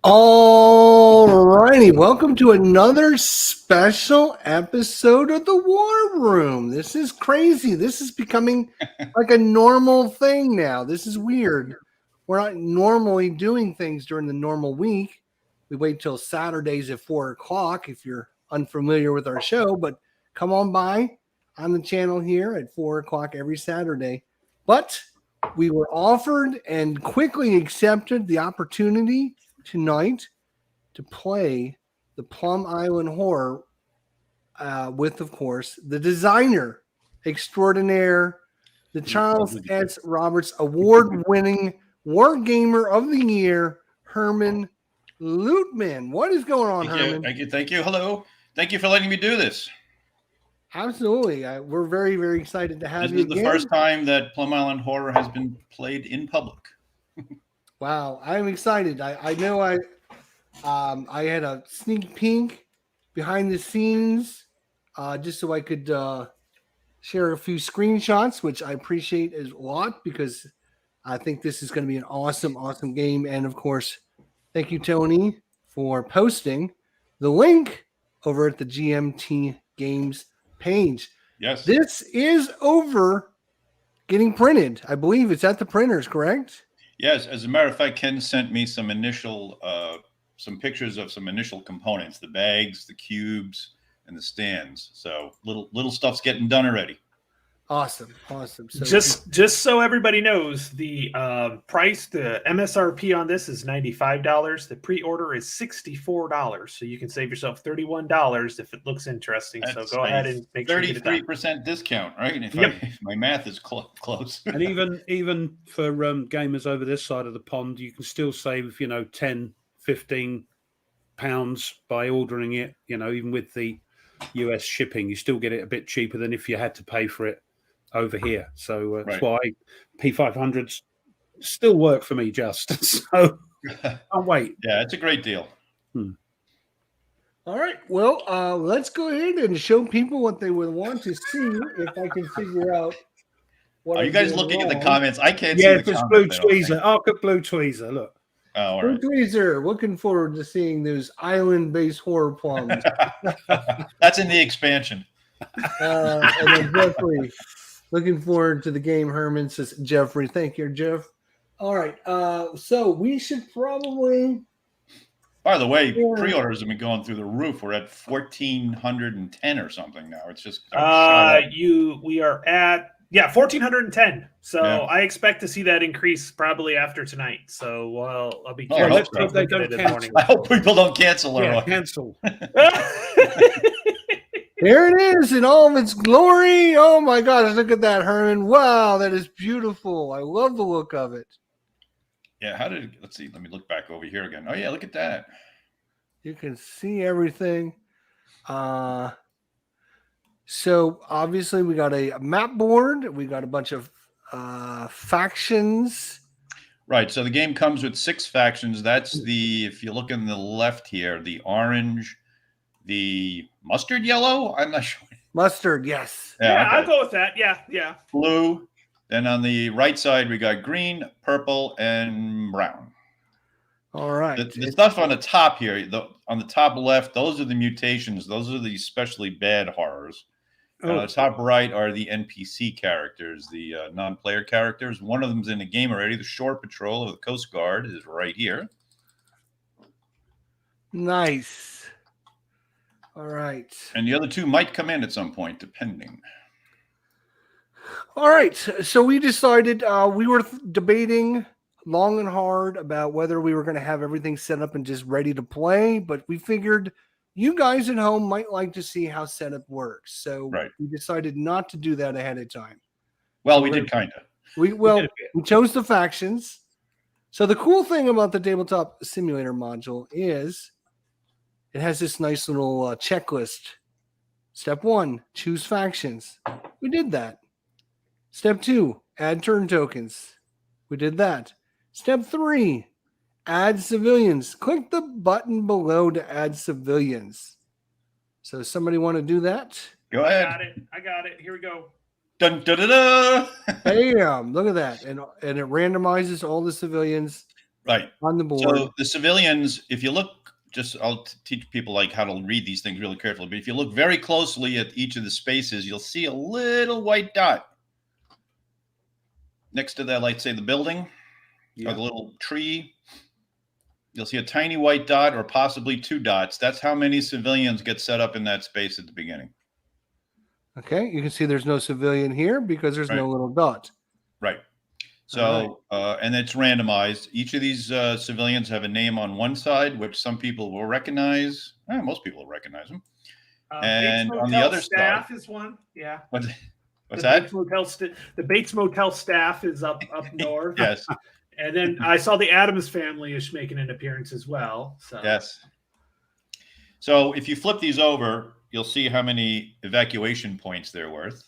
All righty, welcome to another special episode of the War Room. This is crazy. This is becoming like a normal thing now. This is weird. We're not normally doing things during the normal week. We wait till Saturdays at 4 o'clock if you're unfamiliar with our show, but come on by on the channel here at 4 o'clock every Saturday. But we were offered and quickly accepted the opportunity tonight to play the Plum Island Horror with, of course, the designer extraordinaire, the Charles S. Roberts award-winning War Gamer of the Year, Hermann Luttmann. What is going on, Herman? Thank you. Hello. Thank you for letting me do this. Absolutely. We're very, very excited to have you again. This is the first time that Plum Island Horror has been played in public. Wow, I'm excited. I know I had a sneak peek behind the scenes just so I could share a few screenshots, which I appreciate a lot because I think this is going to be an awesome, awesome game. And of course, thank you, Tony, for posting the link over at the GMT Games page. Yes. This is over getting printed. I believe it's at the printers, correct? Yes, as a matter of fact, Ken sent me some pictures of some initial components, the bags, the cubes, and the stands. So little stuff's getting done already. Awesome. So just so everybody knows, the price, the MSRP on this is $95. The pre-order is $64. So you can save yourself $31 if it looks interesting. That's so go ahead and make sure you get it done. 33% discount, right? If my math is close. And even for gamers over this side of the pond, you can still save, 10, 15 pounds by ordering it. Even with the US shipping, you still get it a bit cheaper than if you had to pay for it over here. So that's why P500s still work for me just. So I'll wait. Yeah, it's a great deal. All right. Well, let's go ahead and show people what they would want to see if I can figure out what Are you guys looking at the comments? I can't see the there's comments. Blue Tweezer. I'll get Blue Tweezer. Look. Oh, all Blue right. Tweezer, looking forward to seeing those island-based horror plums. That's in the expansion. And then Jeffrey, looking forward to the game. Herman says, Jeffrey, thank you, Jeff. All right. So we should probably. By the way, pre-orders have been going through the roof. We're at 1,410 or something now. It's just we are at 1,410. So I expect to see that increase probably after tonight. So I'll be careful. I hope people don't cancel. Cancel. There it is in all of its glory. Oh my gosh, look at that, Herman. Wow, that is beautiful. I love the look of it. Yeah, let's see. Let me look back over here again. Oh yeah, look at that. You can see everything. So obviously we got a map board. We got a bunch of factions. Right. So the game comes with 6 factions. That's if you look in the left here, the orange, the mustard yellow. I'm not sure. Mustard, yes. Yeah, okay. I'll go with that. Yeah. Blue. Then on the right side, we got green, purple, and brown. All right. The stuff on the top here, on the top left, those are the mutations. Those are the especially bad horrors. On the top right are the NPC characters, the non-player characters. One of them's in the game already. The Shore Patrol of the Coast Guard is right here. Nice. All right. And the other 2 might come in at some point, depending. All right. So we decided we were debating long and hard about whether we were going to have everything set up and just ready to play. But we figured you guys at home might like to see how setup works. So we decided not to do that ahead of time. Well, we did kind of. We chose the factions. So the cool thing about the tabletop simulator module is it has this nice little checklist. Step 1, choose factions. We did that. Step 2, add turn tokens. We did that. Step 3, add civilians. Click the button below to add civilians. So somebody want to do that? Go ahead. I got it. Here we go. Dun, da, da, da. Bam! Look at that. And it randomizes all the civilians Right. on the board. So the civilians, if you look, I'll teach people like how to read these things really carefully. But if you look very closely at each of the spaces, you'll see a little white dot next to that, like say the building or the little tree. You'll see a tiny white dot or possibly 2 dots. That's how many civilians get set up in that space at the beginning. Okay, you can see there's no civilian here because there's no little dot. Right. So, and it's randomized. Each of these civilians have a name on one side, which some people will recognize. Most people will recognize them. And Bates on the other staff side is one. Yeah. What's the that? The Bates Motel staff is up north. Yes. And then I saw the Addams family is making an appearance as well. So. Yes. So if you flip these over, you'll see how many evacuation points they're worth.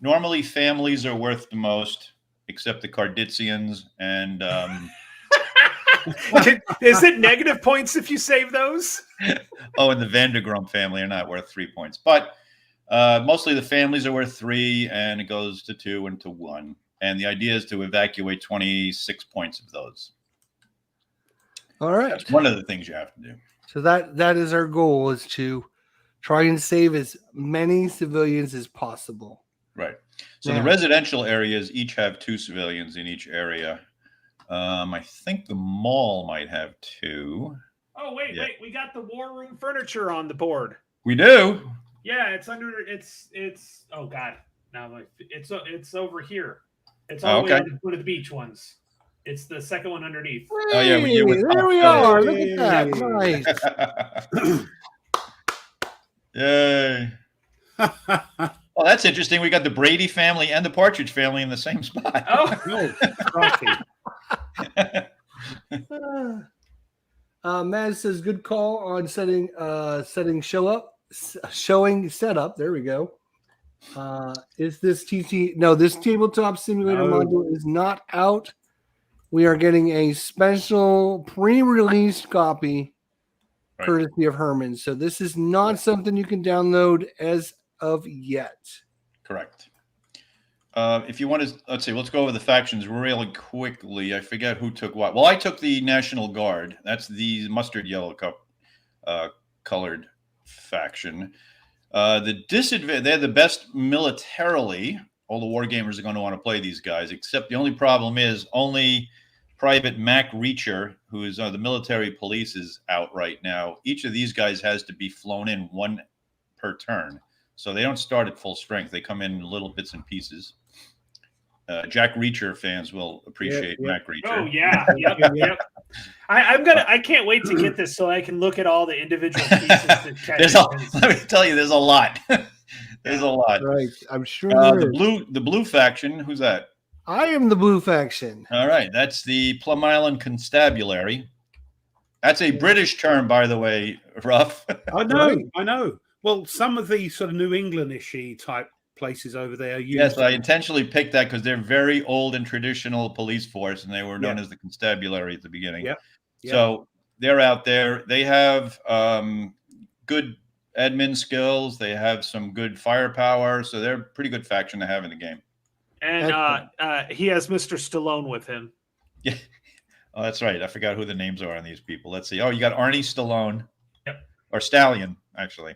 Normally, families are worth the most, except the Karditzians and. Is it negative points if you save those? Oh, and the Vandergrum family are not worth 3 points, but mostly the families are worth 3, and it goes to 2 and to 1. And the idea is to evacuate 26 points of those. All right. That's one of the things you have to do. So that is our goal, is to try and save as many civilians as possible. Right. So the residential areas each have 2 civilians in each area. I think the mall might have 2. Oh, wait. We got the war room furniture on the board. We do? Yeah, it's under, it's, oh God. Now it's over here. It's all the way on one of the beach ones. It's the second one underneath. Hey, there we are. Look at that. Nice. Yay. Well, that's interesting. We got the Brady family and the Partridge family in the same spot. Oh, Maz says good call on setting showing setup. There we go. Is this TT? No, this tabletop simulator module is not out. We are getting a special pre-released copy, courtesy of Hermann. So this is not something you can download as of yet. Correct. If you want to, let's go over the factions really quickly. I forget who took what. Well, I took the National Guard. That's the mustard yellow colored faction. The disadvantage, they're the best militarily. All the war gamers are going to want to play these guys, except the only problem is only Private Mac Reacher, who is the military police, is out right now. Each of these guys has to be flown in 1 per turn. So they don't start at full strength. They come in little bits and pieces. Jack Reacher fans will appreciate Mac Reacher. Oh, yeah. Yep. I can't wait to get this so I can look at all the individual pieces. Let me tell you, there's a lot. There's a lot. Right. I'm sure the blue faction, who's that? I am the blue faction. All right. That's the Plum Island Constabulary. That's a British term, by the way, Ruff. I know. Well, some of the sort of New England-ish type places over there. Yes, I intentionally picked that because they're very old and traditional police force, and they were known as the Constabulary at the beginning. Yeah. So they're out there. They have good admin skills. They have some good firepower. So they're a pretty good faction to have in the game. And he has Mr. Stallone with him. Yeah. Oh, that's right. I forgot who the names are on these people. Let's see. Oh, you got Arnie Stallone. Yep. Or Stallion, actually.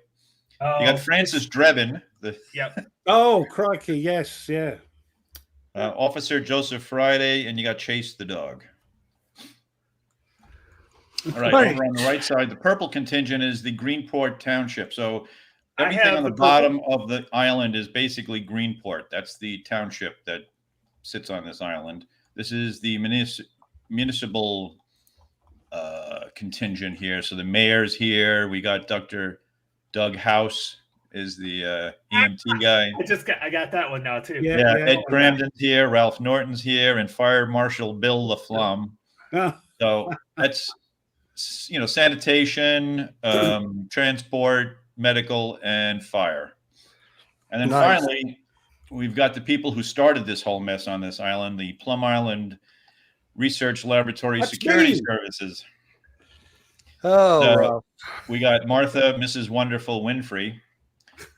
You got Francis Drebin. Oh, crikey. Yes. Yeah. Officer Joseph Friday, and you got Chase the dog. All right. Over on the right side, the purple contingent is the Greenport Township. So everything on the bottom of the island is basically Greenport. That's the township that sits on this island. This is the municipal contingent here. So the mayor's here. We got Dr. Doug House is the EMT guy. I got that one now too. Yeah. Ed Cramden's here. Ralph Norton's here, and Fire Marshal Bill LaFlamme. So that's sanitation, transport, medical, and fire. And then finally, we've got the people who started this whole mess on this island, the Plum Island Research Laboratory Security Services. We got Martha, Mrs. Wonderful Winfrey.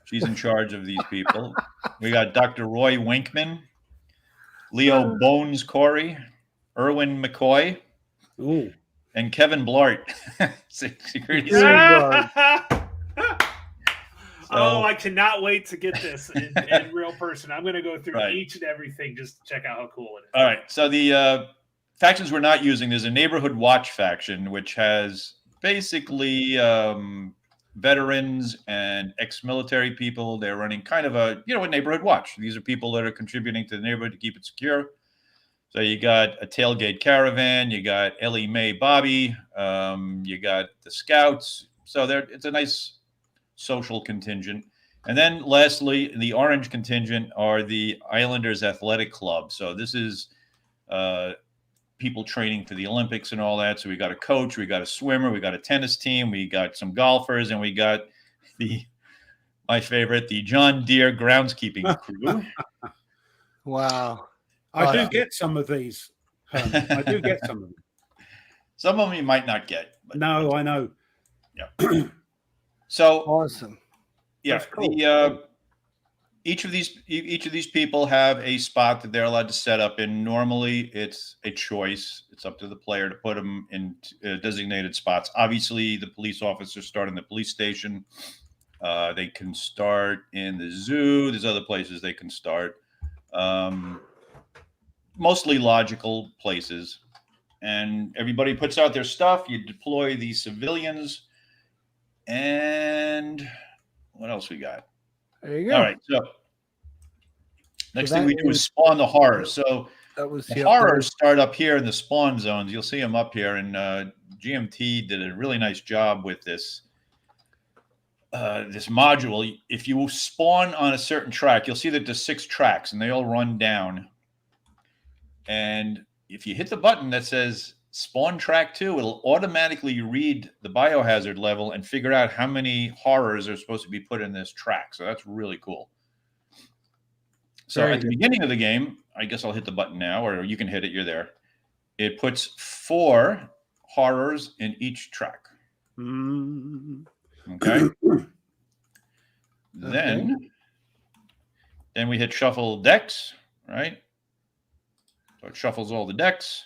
She's in charge of these people. We got Dr. Roy Winkman, Leo Bones Corey, Erwin McCoy, Oh, and Kevin Blart, security. Oh, I cannot wait to get this in real person. I'm going to go through each and everything just to check out how cool it is. All right. So the factions we're not using, there's a neighborhood watch faction, which has basically veterans and ex-military people. They're running kind of a neighborhood watch. These are people that are contributing to the neighborhood to keep it secure. So you got a tailgate caravan, you got Ellie Mae Bobby, you got the Scouts. So it's a nice social contingent. And then lastly, the orange contingent are the Islanders Athletic Club. So this is people training for the Olympics and all that. So we got a coach, we got a swimmer, we got a tennis team, we got some golfers, and we got my favorite, the John Deere groundskeeping crew. Wow. I do get some of these. I do get some of them. Some of them you might not get. But no, I know. Yeah. So awesome. Yeah. Cool. Each of these people have a spot that they're allowed to set up in. Normally, it's a choice. It's up to the player to put them in designated spots. Obviously, the police officers start in the police station. They can start in the zoo. There's other places they can start. Mostly logical places. And everybody puts out their stuff. You deploy the civilians. And what else we got? There you go. All right. So next thing we do is spawn the horrors. So the horrors start up here in the spawn zones. You'll see them up here. And GMT did a really nice job with this this module. If you spawn on a certain track, you'll see that there's 6 tracks and they all run down. And if you hit the button that says spawn track 2, it'll automatically read the biohazard level and figure out how many horrors are supposed to be put in this track. So that's really cool. So at the beginning of the game, I guess I'll hit the button now, or you can hit it. You're there. It puts 4 horrors in each track. Okay. Then we hit shuffle decks, right? So it shuffles all the decks.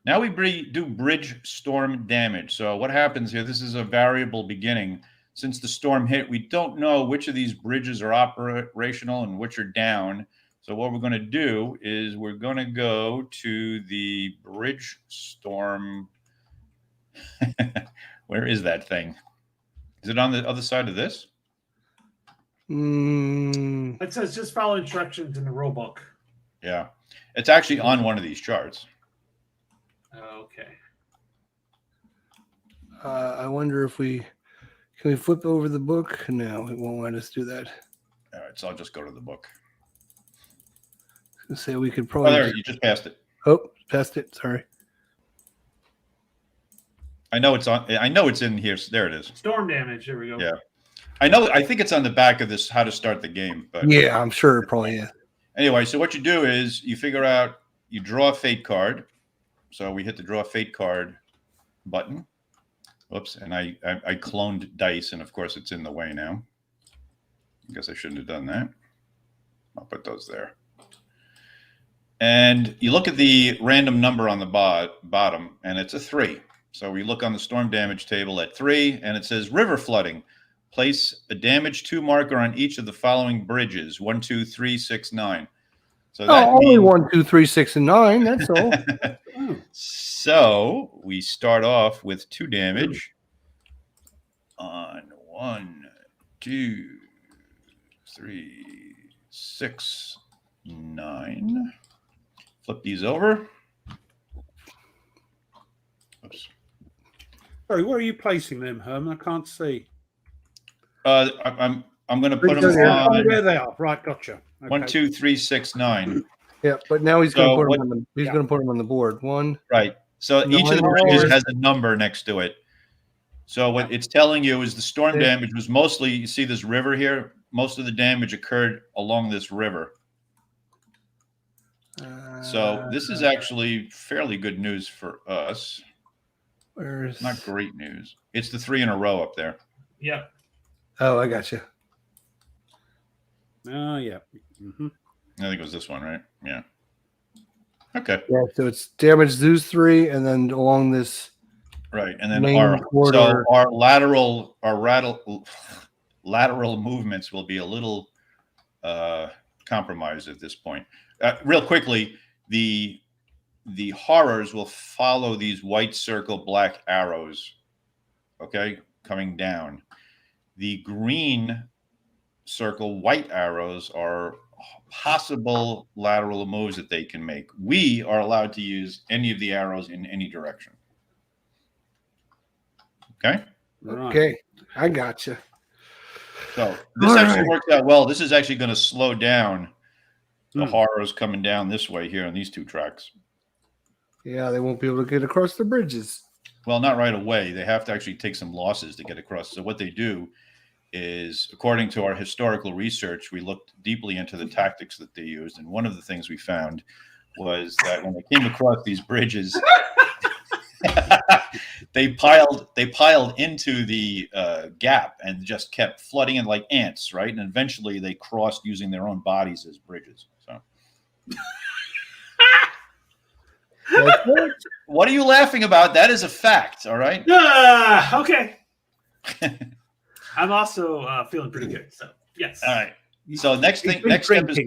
Now we do bridge storm damage. So what happens here, this is a variable beginning. Since the storm hit, we don't know which of these bridges are operational and which are down. So what we're going to do is we're going to go to the bridge storm. Where is that thing? Is it on the other side of this? It says just follow instructions in the rule book. Yeah. It's actually on one of these charts. Okay. I wonder if can we flip over the book? No, it won't let us do that. All right, so I'll just go to the book. I was gonna say we could probably. Oh, there, you just passed it. Oh, passed it. Sorry. I know it's on. I know it's in here. There it is. Storm damage. There we go. Yeah. I think it's on the back of this, how to start the game. But yeah, I'm sure it probably is. Anyway, so what you do is you figure out, you draw a fate card. So we hit the draw fate card button. Whoops, and I cloned dice, and of course it's in the way now. I guess I shouldn't have done that. I'll put those there. And you look at the random number on the bottom, and it's a 3. So we look on the storm damage table at 3, and it says river flooding. Place a damage 2 marker on each of the following bridges: 1, 2, 3, 6, 9. So that only 1, 2, 3, 6, and 9. That's all. So we start off with 2 damage on 1, 2, 3, 6, 9. Flip these over. Oops. Sorry, where are you placing them, Herman? I can't see. I'm going to put them on. Where they are. Right, gotcha. Okay. 1, 2, 3, 6, 9. Yeah, but now he's going to put them on the. He's going to put them on the board. 1. Right. So each of the bridges has a number next to it. So what it's telling you is the storm damage was mostly. You see this river here. Most of the damage occurred along this river. So this is actually fairly good news for us. Not great news. It's the 3 in a row up there. Yeah. Oh, I got you. Oh, yeah. I think it was this one, right? Yeah. Okay. Yeah, so it's damage those 3, and then along this Right, and then main corridor. our lateral movements will be a little compromised at this point. Real quickly, the horrors will follow these white circle black arrows, okay, coming down. The green circle white arrows are possible lateral moves that they can make. We are allowed to use any of the arrows in any direction. Okay? Right. Okay, I gotcha. So this actually works out well. This is actually going to slow down the Hmm. horrors coming down this way here on these 2 tracks. Yeah, they won't be able to get across the bridges. Well, not right away. They have to actually take some losses to get across. So what they do is, according to our historical research, we looked deeply into the tactics that they used. And one of the things we found was that when they came across these bridges, they piled into the gap and just kept flooding in like ants, right? And eventually they crossed using their own bodies as bridges. So what are you laughing about? That is a fact, all right? Okay. I'm also feeling pretty good. So yes. All right. So next step is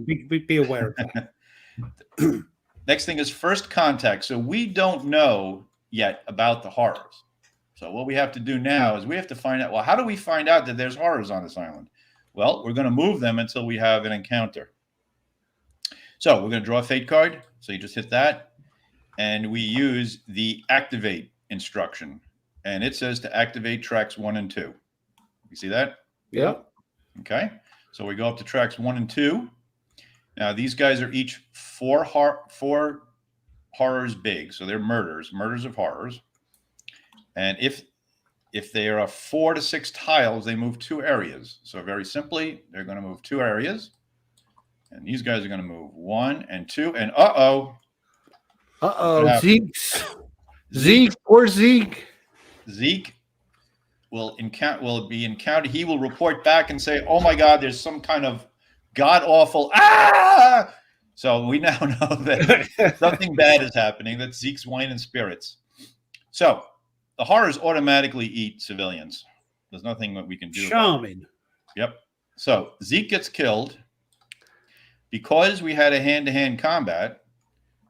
be aware of that. next thing is first contact. So we don't know yet about the horrors. So what we have to do now is we have to find out, well, how do we find out that there's horrors on this island? Well, we're going to move them until we have an encounter. So we're going to draw a fate card. So you just hit that. And we use the activate instruction. And it says to activate tracks 1 and 2. You see that? Yeah. Okay. So we go up to tracks 1 and 2. Now, these guys are each 4 horrors big. So they're murders of horrors. And if they are 4 to 6 tiles, they move 2 areas. So very simply, they're going to move 2 areas. And these guys are going to move 1 and 2. And Zeke, poor Zeke. Zeke will be encountered. He will report back and say, "Oh my God, there's some kind of god awful ah!" So we now know that something bad is happening. That's Zeke's wine and spirits. So the horrors automatically eat civilians. There's nothing that we can do. Charming. Yep. So Zeke gets killed. Because we had a hand-to-hand combat,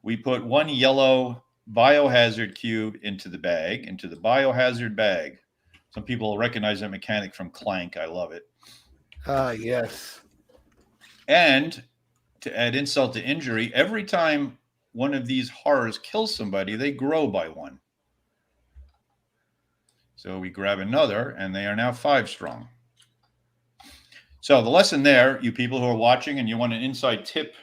we put 1 yellow biohazard cube into the biohazard bag. Some people recognize that mechanic from Clank. I love it. Yes. And to add insult to injury, every time one of these horrors kills somebody, they grow by 1. So we grab another, and they are now 5 strong. So the lesson there, you people who are watching and you want an inside tip,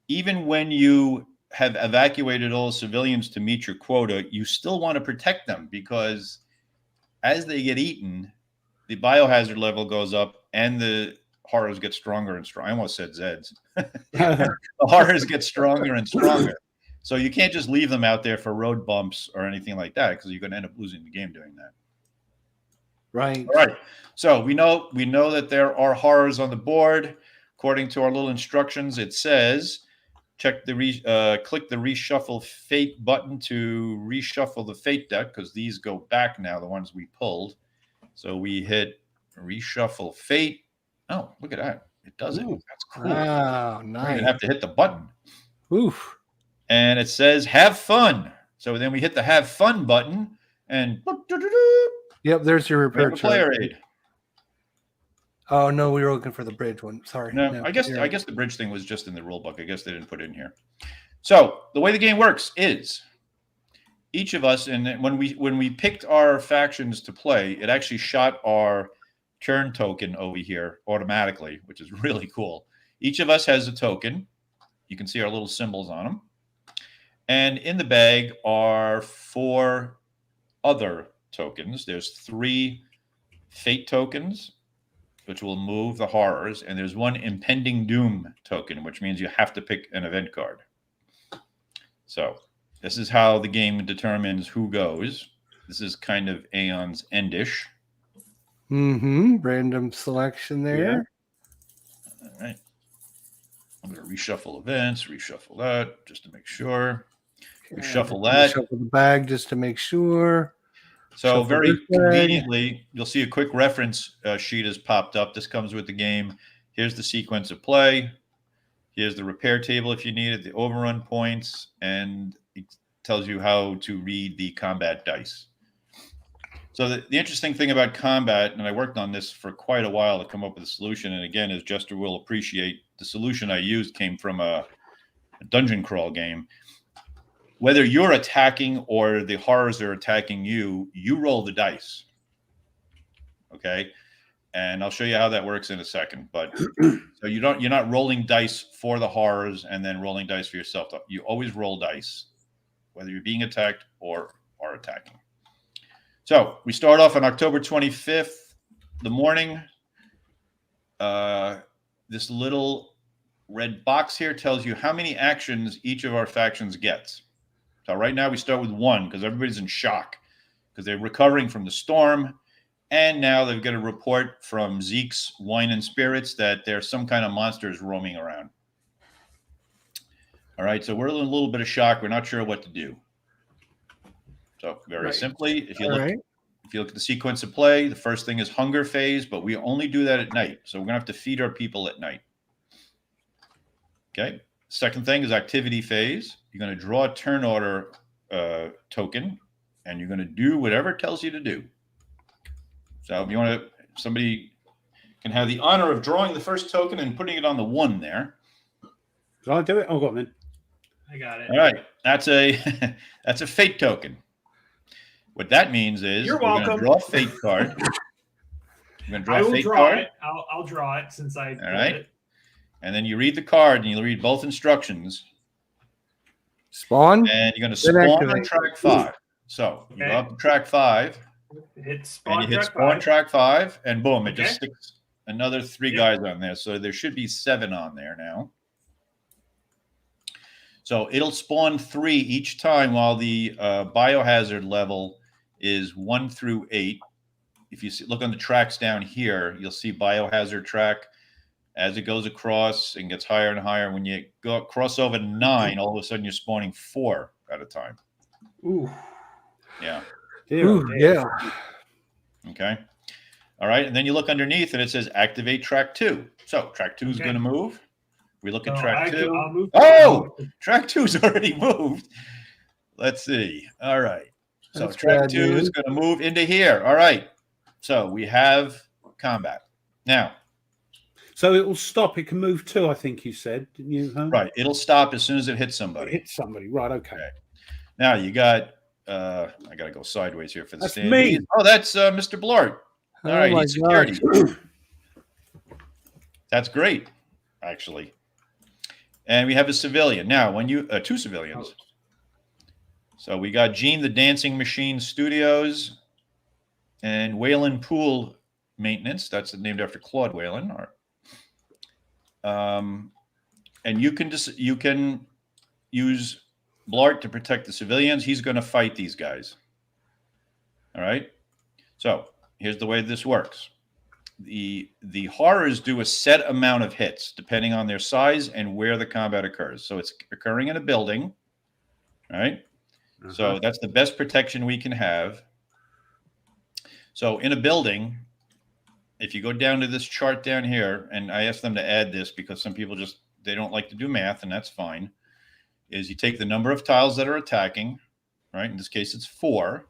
even when you have evacuated all civilians to meet your quota, you still want to protect them, because as they get eaten, the biohazard level goes up and the horrors get stronger and stronger. I almost said Zeds. The horrors get stronger and stronger. So you can't just leave them out there for road bumps or anything like that, because you're going to end up losing the game doing that. Right. All right. So we know that there are horrors on the board. According to our little instructions, it says click the reshuffle fate button to reshuffle the fate deck, because these go back now, the ones we pulled. So we hit reshuffle fate. Oh, look at that. It does it. That's cool. Wow, We're nice. going to have to hit the button. Oof. And it says have fun. So then we hit the have fun button and yep, there's your repair player aid. Oh no, we were looking for the bridge one. Sorry. No, I guess the bridge thing was just in the rule book. I guess they didn't put it in here. So the way the game works is each of us, and when we picked our factions to play, it actually shot our turn token over here automatically, which is really cool. Each of us has a token. You can see our little symbols on them. And in the bag are 4 other tokens. There's 3 fate tokens, which will move the horrors, and there's 1 impending doom token, which means you have to pick an event card. So this is how the game determines who goes. This is kind of Aeon's Endish. Random selection there. Yeah. All right. I'm going to reshuffle events, reshuffle that just to make sure. Reshuffle Yeah, that. shuffle the bag just to make sure. So Shuffle very this bag. conveniently, you'll see a quick reference sheet has popped up. This comes with the game. Here's the sequence of play. Here's the repair table if you need it, the overrun points, and it tells you how to read the combat dice. So the interesting thing about combat, and I worked on this for quite a while to come up with a solution, and again, as Jester will appreciate, the solution I used came from a dungeon crawl game. Whether you're attacking or the horrors are attacking you, you roll the dice. Okay? And I'll show you how that works in a second. But so you're not rolling dice for the horrors and then rolling dice for yourself. You always roll dice, whether you're being attacked or are attacking. So we start off on October 25th, the morning. This little red box here tells you how many actions each of our factions gets. So right now we start with 1 because everybody's in shock because they're recovering from the storm. And now they've got a report from Zeke's Wine and Spirits that there's some kind of monsters roaming around. All right, so we're in a little bit of shock. We're not sure what to do. So very simply, if you look at the sequence of play, the first thing is hunger phase, but we only do that at night. So we're going to have to feed our people at night. Okay. Second thing is activity phase. You're going to draw a turn order token, and you're going to do whatever it tells you to do. So if you want to, somebody can have the honor of drawing the first token and putting it on the 1 there. Can I do it? Oh, go on then. I got it. All right. That's a fate token. What that means is You're we're welcome. going to draw a fate card. We're going to draw I a will fate draw card. it. I'll draw it since I All right. it. And then you read the card, and you'll read both instructions. Spawn. And you're going to spawn on track 5. So you go up to track 5. Hit spawn, and you hit track spawn 5. track 5, and boom, it just sticks another 3 guys on there. So there should be 7 on there now. So it'll spawn 3 each time while the biohazard level is 1 through 8. If you look on the tracks down here, you'll see biohazard track. As it goes across and gets higher and higher, when you go cross over 9, all of a sudden you're spawning 4 at a time. Ooh. Yeah. Ooh, yeah. Okay. All right. And then you look underneath and it says activate track 2. So track 2 is going to move. We look at track 2. Oh, track 2 is already moved. Let's see. All right. So That's track 2 is going to move into here. All right. So we have combat. Now. So it will stop. It can move too, I think you said, didn't you? Huh? Right. It'll stop as soon as it hits somebody. It hits somebody. Right. Okay. Now you got, I got to go sideways here for the stand. Me. Oh, that's Mr. Blart. All right. He's security. That's great, actually. And we have a civilian. Now, when you, 2 civilians. So we got Gene, the Dancing Machine Studios, and Whalen Pool Maintenance. That's named after Claude Whalen. And you can use Blart to protect the civilians. He's going to fight these guys. All right. So here's the way this works. The horrors do a set amount of hits depending on their size and where the combat occurs. So it's occurring in a building. All right. So that's the best protection we can have. So in a building, if you go down to this chart down here, and I asked them to add this because some people they don't like to do math, and that's fine, is you take the number of tiles that are attacking, right? In this case, it's 4,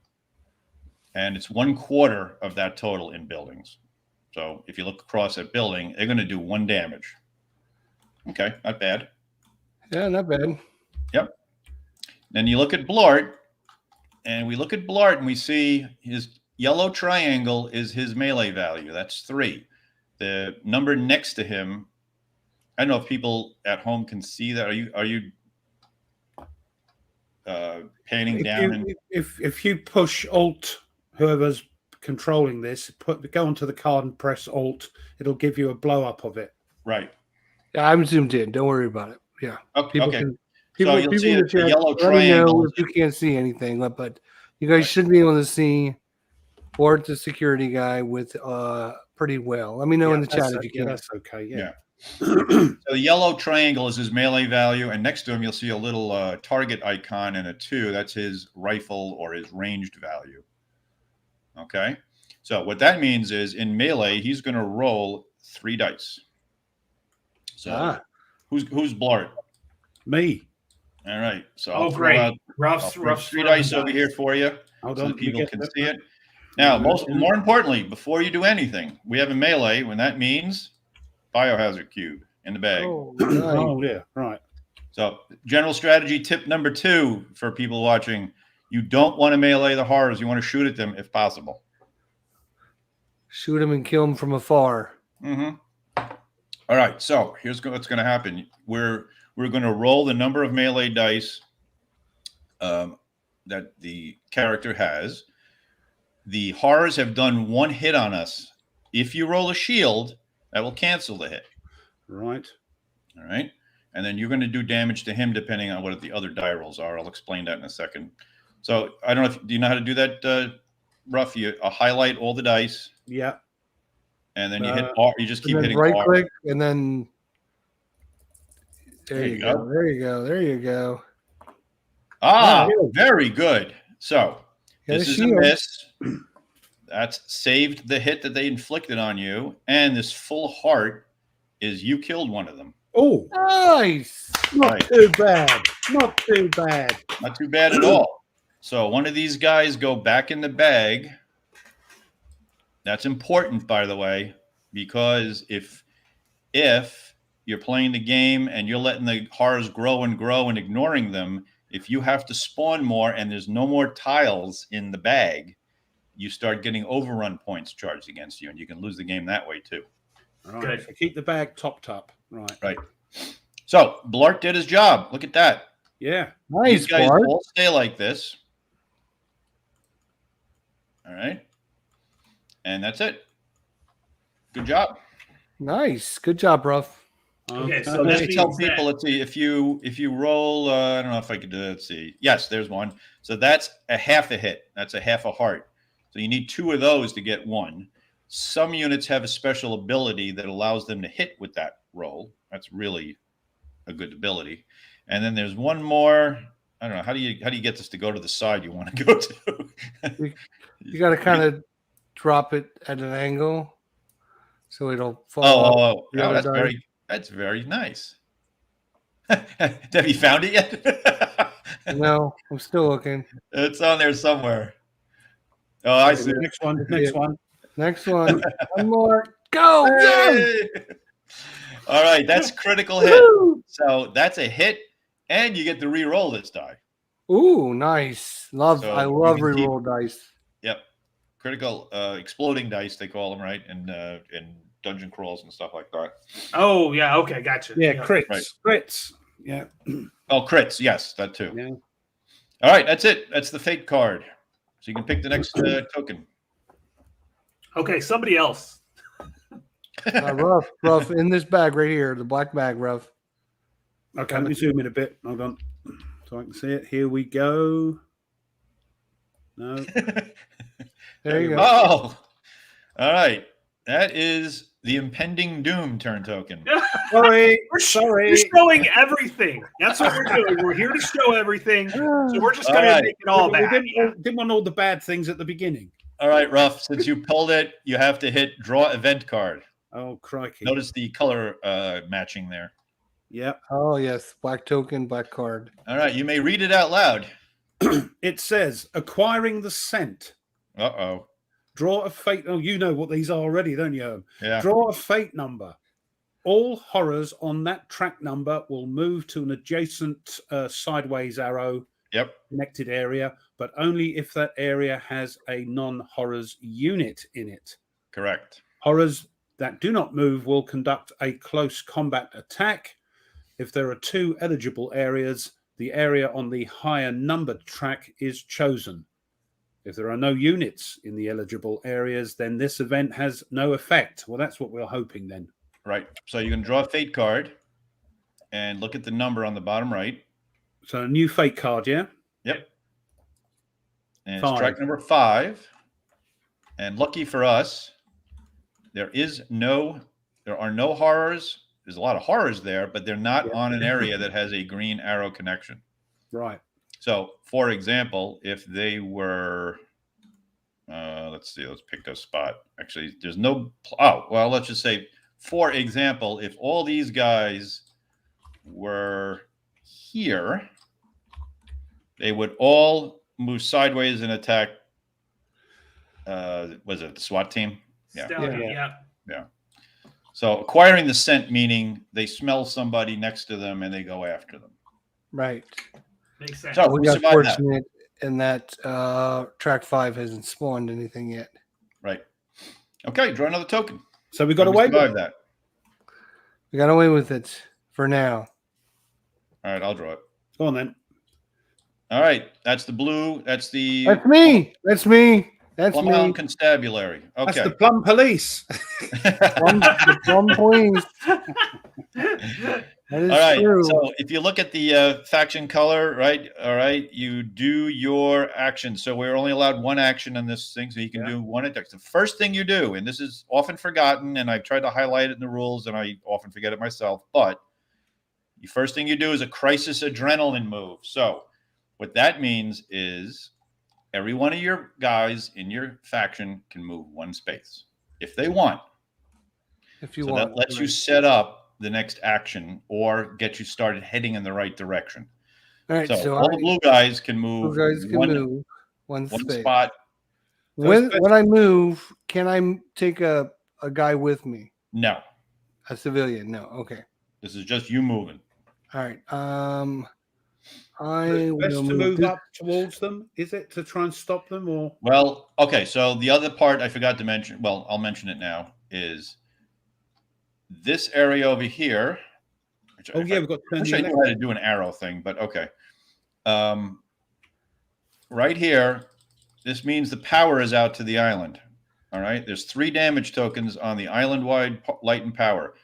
and it's 1/4 of that total in buildings. So if you look across that building, they're going to do 1 damage. Okay, not bad. Yeah, not bad. Yep. Then you look at Blart, and we look at Blart, and we see his yellow triangle is his melee value. That's 3. The number next to him, I don't know if people at home can see that. Are you panning down? If you push Alt, whoever's controlling this, go onto the card and press Alt, it'll give you a blow up of it. Right. Yeah, I'm zoomed in. Don't worry about it. Yeah. Okay. People you'll see in the chat, yellow let me know triangle. if you can't see anything, but you guys should be able to see Blart, the security guy, with pretty well. Let me know in the chat if you can. That's okay. Yeah. So the yellow triangle is his melee value, and next to him you'll see a little target icon and a 2. That's his rifle or his ranged value. Okay, so what that means is in melee he's going to roll 3 dice. So who's Blart? Me. All right, so Oh, I'll throw great. out Ruff's 3 dice over here for you, Hold so on, that people can see it. Now, Now, more importantly, before you do anything, we have a melee, when that means biohazard cube in the bag. Oh, nice. Oh, yeah, right. So, general strategy tip number 2 for people watching: you don't want to melee the horrors. You want to shoot at them if possible. Shoot him and kill him from afar. Mm-hmm. All right, so here's what's going to happen. We're going to roll the number of melee dice that the character has. The horrors have done 1 hit on us. If you roll a shield, that will cancel the hit. Right. All right. And then you're going to do damage to him depending on what the other die rolls are. I'll explain that in a second. So I don't know do you know how to do that, Ruff? You highlight all the dice. Yeah. And then you hit R. You just keep hitting right R. click, and then there you go. go. There you go. There you go. Ah, very good. So this is a shield. miss. That's saved the hit that they inflicted on you. And this full heart is you killed one of them. Oh, Nice. not too bad. Not too bad. Not too bad at all. So one of these guys go back in the bag. That's important, by the way, because if you're playing the game and you're letting the horrors grow and ignoring them, if you have to spawn more and there's no more tiles in the bag, you start getting overrun points charged against you, and you can lose the game that way too. All right. So keep the bag topped up. Right. Right. So Blart did his job. Look at that. Yeah. Nice, These guys Bart. all stay like this. All right. And that's it. Good job. Nice. Good job, Ruff. Okay, so So that just tell means people, let's see, if you roll, I don't know if I could do it. Let's see. Yes, there's one. So that's a half a hit. That's a half a heart. So you need 2 of those to get 1. Some units have a special ability that allows them to hit with that roll. That's really a good ability. And then there's one more. I don't know. How do you get this to go to the side you want to go to? You got to kind of drop it at an angle so it'll fall. That's very nice. Have you found it yet? No, I'm still looking. It's on there somewhere. Oh, I see. Next one. Next one. Next one. One more. Go. Hey! All right, that's critical hit. So that's a hit, and you get to re-roll this die. Ooh, nice. I love reroll dice. Yep. Critical exploding dice, they call them, right? In dungeon crawls and stuff like that. Oh, yeah. Okay, gotcha. Yeah, crits. Right. Crits. Yeah. Oh, crits. Yes, that too. Yeah. All right, that's it. That's the fate card. So you can pick the next token. Okay, somebody else. Ruff, in this bag right here, the black bag, Ruff. Okay, let me zoom in a bit. Hold on. So I can see it. Here we go. No. There you go. Oh, all right. That is the impending doom turn token. Sorry. We're showing everything. That's what we're doing. We're here to show everything. So we're just going to make it all We bad. didn't want all the bad things at the beginning. All right, Ruff. Since you pulled it, you have to hit draw event card. Oh, crikey. Notice the color matching there. Yep. Oh, yes. Black token, black card. All right. You may read it out loud. It says, acquiring the scent. Uh-oh. Draw a fate. Oh, you know what these are already, don't you? Yeah. Draw a fate number. All horrors on that track number will move to an adjacent sideways arrow connected area, but only if that area has a non-horrors unit in it. Correct. Horrors that do not move will conduct a close combat attack. If there are 2 eligible areas, the area on the higher numbered track is chosen. If there are no units in the eligible areas, then this event has no effect. Well, that's what we're hoping then. Right. So you can draw a fate card and look at the number on the bottom right. So a new fate card, yeah? Yep. And 5. it's track number 5. And lucky for us, there are no horrors there's a lot of horrors there, but they're not on an area that has a green arrow connection. Right. So, for example, if they were, let's see, let's pick a spot. Actually, there's no, let's just say, for example, if all these guys were here, they would all move sideways and attack. Was it the SWAT team? Yeah. So acquiring the scent, meaning they smell somebody next to them and they go after them. Right. Makes sense. So we we got survived that. fortunate in that track 5 hasn't spawned anything yet. Right. Okay, draw another token. So we got away with survived that. We got away with it for now. All right, I'll draw it. Go on then. All right, that's the blue. That's the That's me. That's me. That's Plum me. Island Constabulary. Okay. That's the Plum Police. The Plum Police. That is All right. true. So if you look at the faction color, right? All right, you do your action. So we're only allowed one action in this thing, so you can do one attack. The first thing you do, and this is often forgotten, and I've tried to highlight it in the rules, and I often forget it myself, but the first thing you do is a crisis adrenaline move. So what that means is every one of your guys in your faction can move one space if they want. If you so want. that lets you set up the next action or get you started heading in the right direction. All right, so all the blue guys can move move one space. Spot. When I move, can I take a guy with me? No. A civilian? No. Okay. This is just you moving. All right. Best to move up towards them, is it, to try and stop them, or? Well, okay. So the other part I forgot to mention. Well, I'll mention it now. Is this area over here? We've got. I wish I knew how to do an arrow thing, but okay. Right here, this means the power is out to the island. All right. There's 3 damage tokens on the island-wide light and power.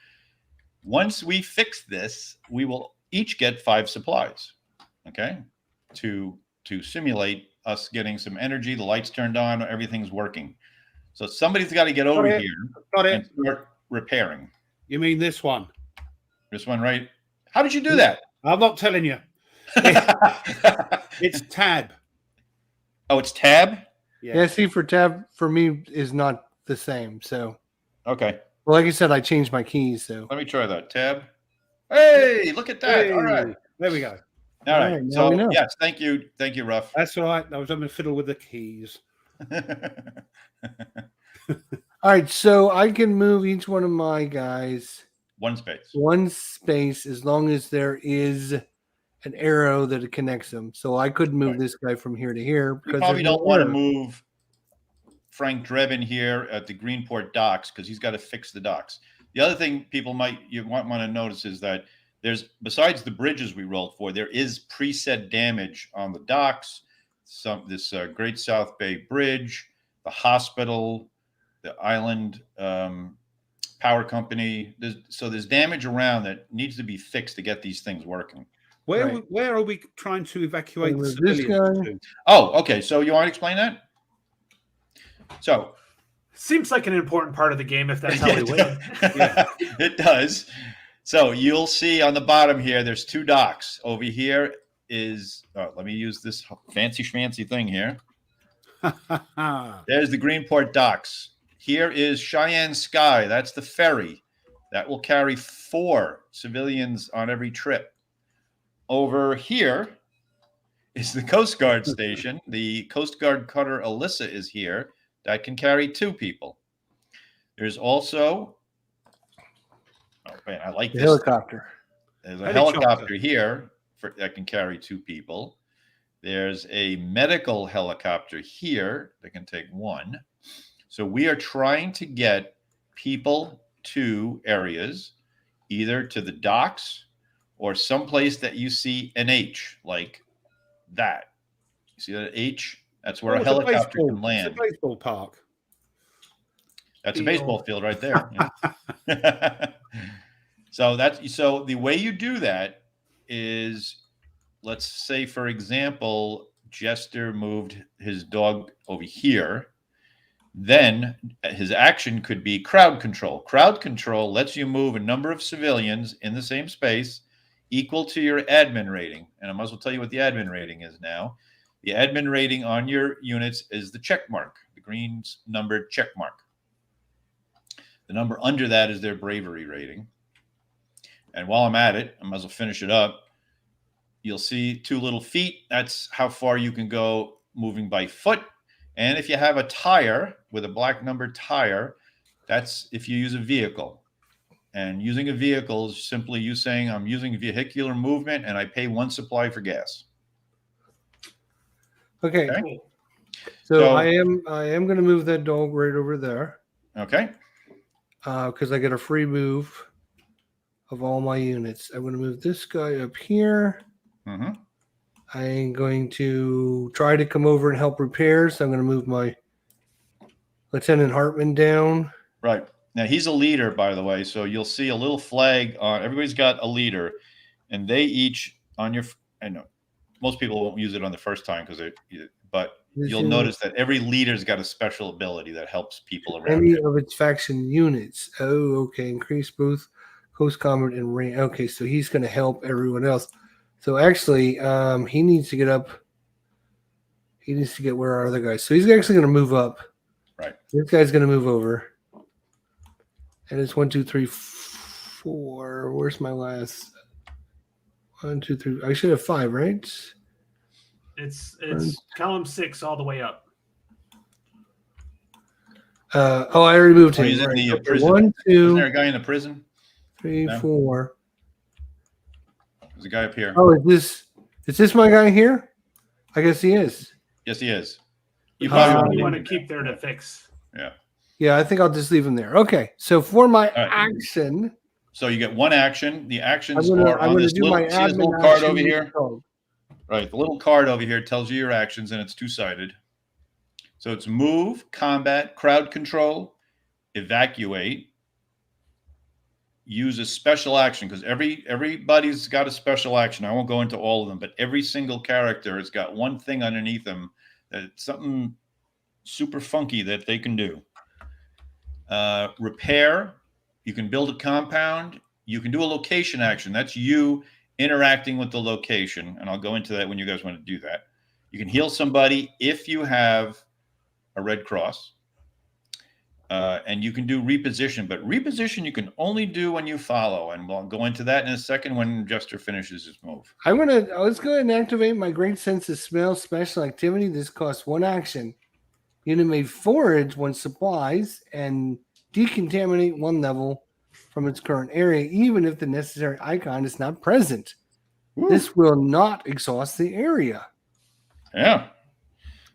Once we fix this, we will each get 5 supplies. Okay, to simulate us getting some energy. The lights turned on, everything's working. So somebody's got to get over here and start repairing. You mean this one? This one, right? How did you do that? I'm not telling you. It's tab. Oh, it's tab? Yeah, see, for tab, for me, is not the same. So, okay. Well, like I said, I changed my keys. So let me try that. Tab. Hey, look at that. Hey, all right. There we go. All right. So, yes, thank you. Thank you, Ruff. That's all right. I was having to fiddle with the keys. All right. So I can move each one of my guys one space. One space as long as there is an arrow that connects them. So I could move this guy from here to here. Because you probably don't want to move Frank Drebin here at the Greenport docks because he's got to fix the docks. The other thing people might want to notice is that there's, besides the bridges we rolled for, there is preset damage on the docks, this Great South Bay Bridge, the hospital, the island power company. There's damage around that needs to be fixed to get these things working. Where are we trying to evacuate the civilians to? Oh, okay. So you want to explain that? So seems like an important part of the game if that's how we win. It does. So you'll see on the bottom here, there's 2 docks. Over here is, let me use this fancy schmancy thing here. There's the Greenport docks. Here is Cheyenne Sky. That's the ferry. That will carry 4 civilians on every trip. Over here is the Coast Guard station. The Coast Guard cutter Alyssa is here. That can carry 2 people. There's also, oh man, I like this helicopter. There's a helicopter here that can carry 2 people. There's a medical helicopter here that can take 1. So we are trying to get people to areas, either to the docks or someplace that you see an H, like that. You see that H? That's where a helicopter can land. It's a baseball park. That's a baseball field right there. Yeah. So the way you do that is, let's say, for example, Jester moved his dog over here. Then his action could be crowd control. Crowd control lets you move a number of civilians in the same space equal to your admin rating. And I might as well tell you what the admin rating is now. The admin rating on your units is the check mark, the green numbered check mark. The number under that is their bravery rating. And while I'm at it, I might as well finish it up. You'll see 2 little feet. That's how far you can go moving by foot. And if you have a tire with a black numbered tire, that's if you use a vehicle. And using a vehicle is simply you saying, I'm using vehicular movement and I pay 1 supply for gas. Okay. Cool. So I am going to move that dog right over there. Okay. Because I get a free move of all my units. I'm going to move this guy up here. Mm-hmm. I'm going to try to come over and help repair. So I'm going to move my Lieutenant Hartman down. Right. Now, he's a leader, by the way. So you'll see a little flag on. Everybody's got a leader. And they each on your. I know most people won't use it on the first time but you'll notice that every leader's got a special ability that helps people around. Any of its faction units. Oh, okay. Increase both close combat and range. Okay, so he's going to help everyone else. So actually, he needs to get up. He needs to get where our other guys. So he's actually going to move up. Right. This guy's going to move over. And it's 1, 2, 3, 4. Where's my last? 1, 2, 3. I should have 5, right? It's column 6 all the way up. I already moved him. He's in the prison. 1, 2. Isn't there a guy in the prison? 3, No? 4. There's a guy up here. Oh, is this my guy here? I guess he is. Yes, he is. You You want to keep there to fix. Yeah. Yeah, I think I'll just leave him there. Okay, so for my action. So you get 1 action. The actions I'm are on this little card over here. Code. Right. The little card over here tells you your actions, and it's 2-sided. So it's move, combat, crowd control, evacuate, use a special action, because everybody's got a special action. I won't go into all of them, but every single character has got one thing underneath them that's something super funky that they can do. Repair. You can build a compound. You can do a location action. That's you interacting with the location. And I'll go into that when you guys want to do that. You can heal somebody if you have a red cross. And you can do reposition. But reposition you can only do when you follow. And we'll go into that in a second when Jester finishes his move. Let's go ahead and activate my great sense of smell special activity. This costs 1 action. Unit may forage 1 supplies and decontaminate 1 level from its current area, even if the necessary icon is not present. Ooh. This will not exhaust the area. Yeah.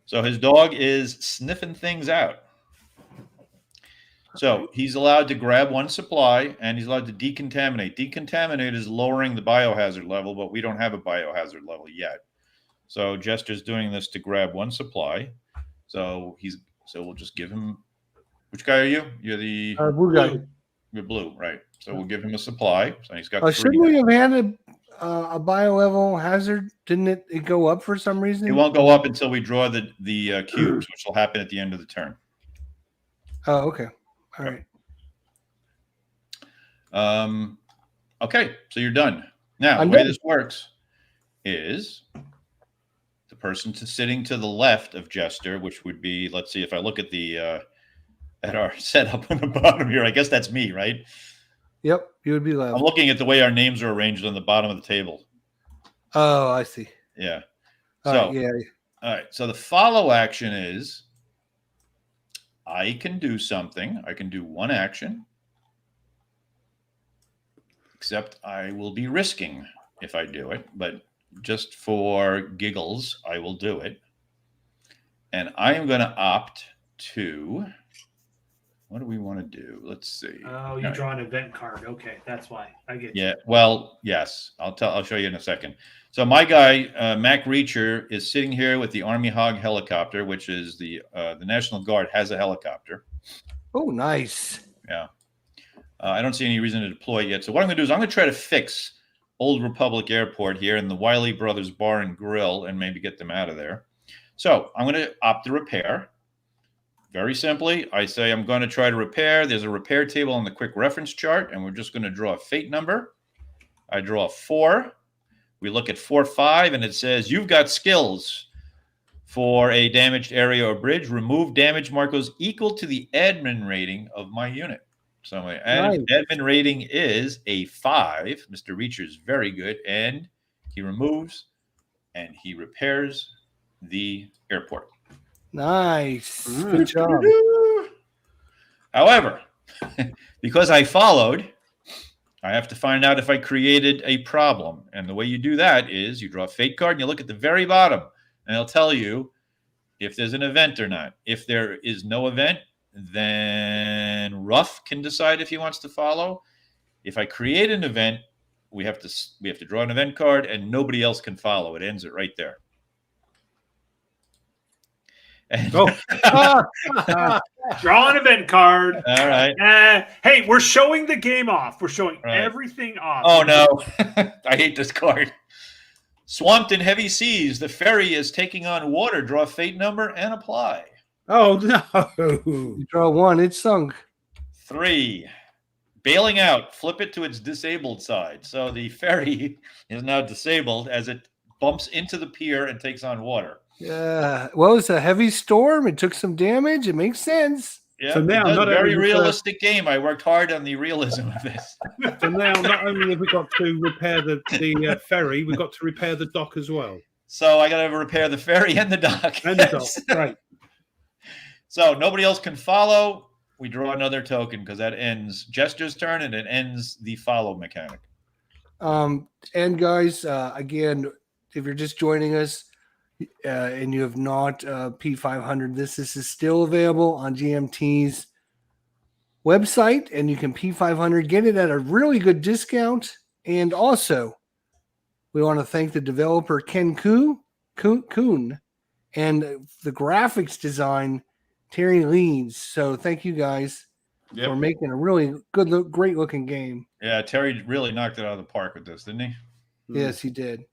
So his dog is sniffing things out. So he's allowed to grab 1 supply, and he's allowed to decontaminate. Decontaminate is lowering the biohazard level, but we don't have a biohazard level yet. So Jester's doing this to grab 1 supply. So we'll just give him. Which guy are you? You're the blue guy. You're blue, right? So we'll give him a supply. So he's got. 3 shouldn't we have had a bio level hazard? Didn't it go up for some reason? It won't go up until we draw the cubes, which will happen at the end of the turn. Oh, okay. All right. Okay, so you're done. Now, the way this works is the person sitting to the left of Jester, which would be, let's see if I look at at our setup on the bottom here. I guess that's me, right? Yep, you would be left. I'm looking at the way our names are arranged on the bottom of the table. Oh, I see. Yeah. All right. So the follow action is I can do something. I can do 1 action. Except I will be risking if I do it. But just for giggles, I will do it. And I am going to opt to... What do we want to do? Let's see. Oh, you draw an event card. Okay, that's why. I get you. Yeah, well, yes. I'll show you in a second. So my guy, Mac Reacher, is sitting here with the Army Hog helicopter, which is the National Guard has a helicopter. Oh, nice. Yeah. I don't see any reason to deploy it yet. So what I'm going to do is I'm going to try to fix Old Republic Airport here in the Wiley Brothers Bar and Grill and maybe get them out of there. So I'm going to opt to repair. Very simply, I say I'm going to try to repair. There's a repair table on the quick reference chart, and we're just going to draw a fate number. I draw a 4. We look at 4, 5, and it says, you've got skills for a damaged area or bridge. Remove damage markers equal to the admin rating of my unit. So my admin rating is a 5. Mr. Reacher is very good, and he removes and he repairs the airport. Nice. Good job. However, because I followed, I have to find out if I created a problem. And the way you do that is you draw a fate card and you look at the very bottom, and it'll tell you if there's an event or not. If there is no event, then Ruff can decide if he wants to follow. If I create an event, we have to draw an event card, and nobody else can follow. It ends it right there. And Draw an event card. All right. Hey, we're showing the game off. We're showing everything off. Oh, no. I hate this card. Swamped in heavy seas, the ferry is taking on water. Draw a fate number and apply. Oh, no. You draw 1, it's sunk. 3. Bailing out, flip it to its disabled side. So the ferry is now disabled as it bumps into the pier and takes on water. Yeah. Well, it's a heavy storm. It took some damage. It makes sense. Yeah, So now, not a very only realistic game. I worked hard on the realism of this. So now, not only have we got to repair the ferry, we've got to repair the dock as well. So I got to repair the ferry and the dock. And the dock, right. So nobody else can follow. We draw another token because that ends Jester's turn and it ends the follow mechanic. And guys, again, if you're just joining us and you have not P500, this is still available on GMT's website, and you can P500 get it at a really good discount. And also, we want to thank the developer Ken Kuhn and the graphics design Terry Leeds. So thank you guys for making a really good, great looking game. Yeah, Terry really knocked it out of the park with this, didn't he? Yes, he did.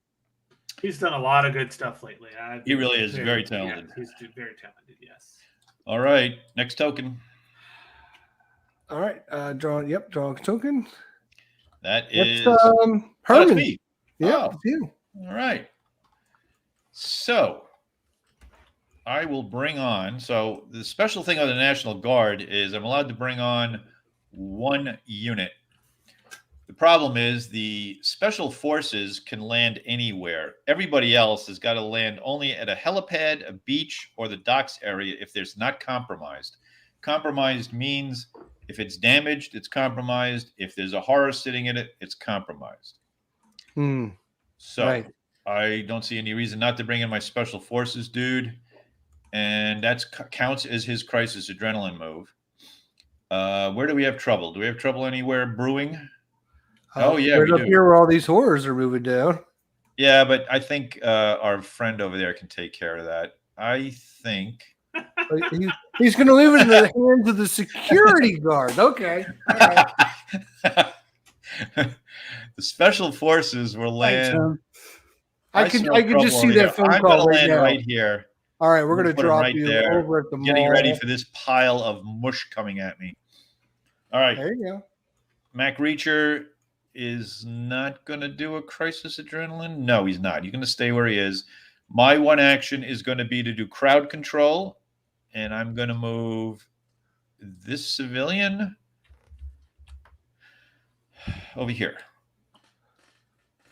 He's done a lot of good stuff lately. He really is very talented. Yeah, he's very talented, yes. All right, next token. All right, draw a token. That is Hermann. that's me. Yeah, Oh. you. All right. So I will bring on. So the special thing of the National Guard is I'm allowed to bring on 1 unit. The problem is the special forces can land anywhere. Everybody else has got to land only at a helipad, a beach, or the docks area if there's not compromised. Compromised means if it's damaged, it's compromised. If there's a horror sitting in it, it's compromised. So right. I don't see any reason not to bring in my special forces dude. And that counts as his crisis adrenaline move. Where do we have trouble? Do we have trouble anywhere brewing? Oh, yeah. Right up here where all these horrors are moving down. Yeah, but I think our friend over there can take care of that. I think. He's going to leave it in the hands of the security guard. Okay. All right. The special forces will land. I can just see that phone I'm call going to right land now. right here. All right, we're going to Put him drop right you there, over at the mall. getting ready for this pile of mush coming at me. All right. There you go. Mac Reacher is not going to do a crisis adrenaline. No, he's not. He's going to stay where he is. My 1 action is going to be to do crowd control, and I'm going to move this civilian over here.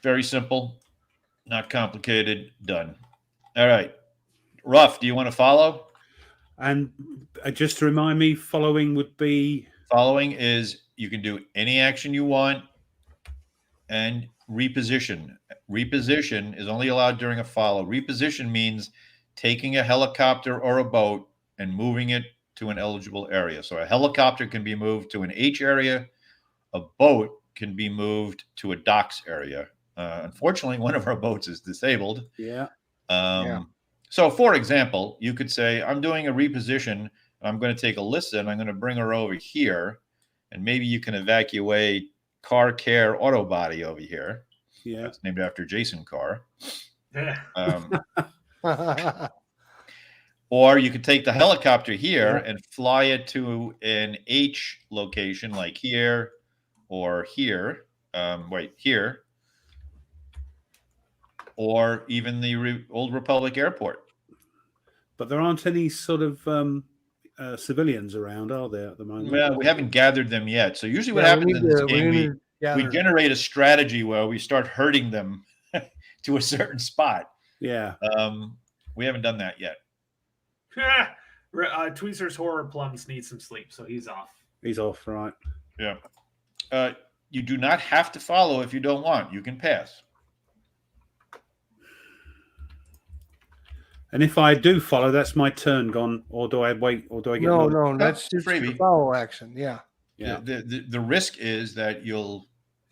Very simple, not complicated, done. All right. Ruff, do you want to follow? And just to remind me, following would be? Following is you can do any action you want and reposition. Reposition is only allowed during a follow. Reposition means taking a helicopter or a boat and moving it to an eligible area. So a helicopter can be moved to an H area. A boat can be moved to a docks area. Unfortunately, one of our boats is disabled. Yeah. So, for example, you could say, I'm doing a reposition. I'm going to take Alyssa and I'm going to bring her over here. And maybe you can evacuate Car Care Auto Body over here. Yeah. It's named after Jason Carr. Yeah. Or you could take the helicopter here and fly it to an H location like here or here. Here. Or even the Old Republic Airport. But there aren't any sort of civilians around, are there, at the moment? Well, we haven't gathered them yet. So usually what happens in this game, we generate a strategy where we start herding them to a certain spot. Yeah. We haven't done that yet. Tweezer's Horror Plums needs some sleep, so he's off. He's off, right. Yeah. You do not have to follow if you don't want. You can pass. And if I do follow, that's my turn gone, or do I wait, or do I get no? That's just a follow action. Yeah. The risk is that you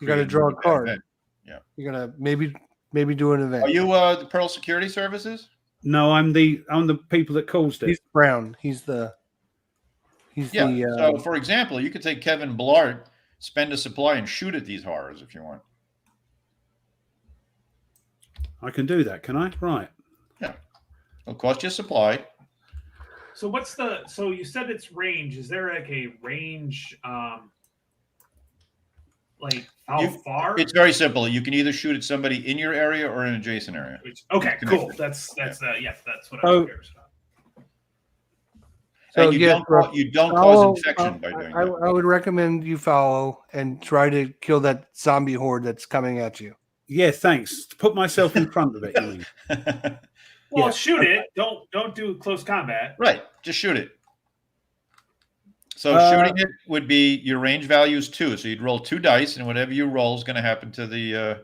got to draw a card. Event. Yeah. You got to maybe do an event. Are you the Pearl Security Services? No, I'm the people that caused it. He's Brown. So for example, you could take Kevin Blart, spend a supply, and shoot at these horrors if you want. I can do that, can I? Right. Yeah. It'll cost you a supply. So so you said it's range. Is there like a range like how far? It's very simple. You can either shoot at somebody in your area or in an adjacent area. Okay, cool. That's that's what I'm curious about. So you don't cause infection by doing that. I would recommend you follow and try to kill that zombie horde that's coming at you. Yeah, thanks. To put myself in front of it, you mean? Well, shoot it. Don't do close combat. Right. Just shoot it. So shooting it would be your range value is 2. So you'd roll 2 dice, and whatever you roll is going to happen to the.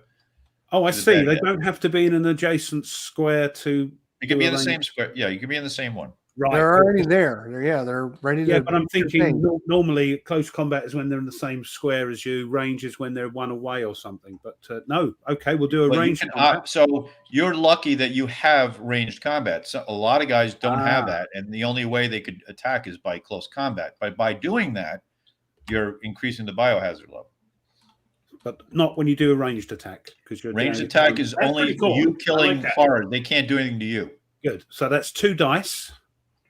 I see. They don't have to be in an adjacent square to. You can be in the same square. Yeah, you can be in the same one. Right. They're already there. They're ready to. Yeah, but I'm thinking normally close combat is when they're in the same square as you. Range is when they're one away or something. But no, okay, we'll do a range. So you're lucky that you have ranged combat. So a lot of guys don't have that, and the only way they could attack is by close combat. By doing that, you're increasing the biohazard level. But not when you do a ranged attack, because your ranged attack is only you killing horror. They can't do anything to you. Good. So that's 2 dice.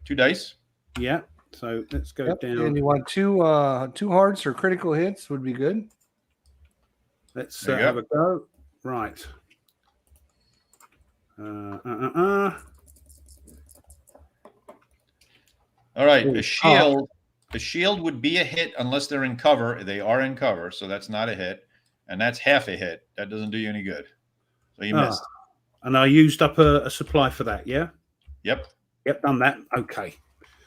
2 dice. Yeah. So let's go down. And you want two hearts or critical hits would be good. Let's have a go. Right. All right. A shield would be a hit unless they're in cover. They are in cover, so that's not a hit, and that's half a hit. That doesn't do you any good. So you missed. And I used up a supply for that. Yeah. Yep. Yep, done that. Okay.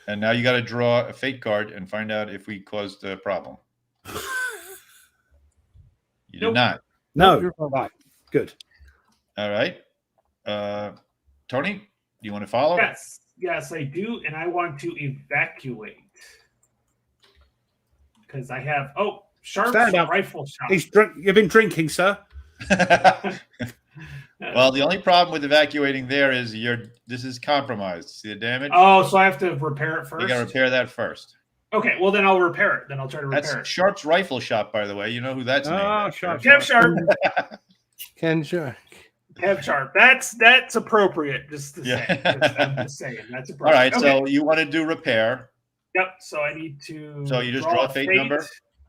And now you got to draw a fate card and find out if we caused a problem. You did not. No. Right. Good. All right. Tony, do you want to follow? Yes, I do. And I want to evacuate. Because I have, sharp rifle shot. You've been drinking, sir. Well, the only problem with evacuating there is this is compromised. See the damage? Oh, so I have to repair it first? You got to repair that first. Okay, well, then I'll repair it. Then I'll try to repair it. That's Sharp's rifle shot, by the way. You know who that's named? Kev Sharp. Ken Sharp. Kev Sharp. That's appropriate. Just to say. I'm just saying. That's appropriate. All right, so you want to do repair. Yep, so I need to. So you just draw a fate number.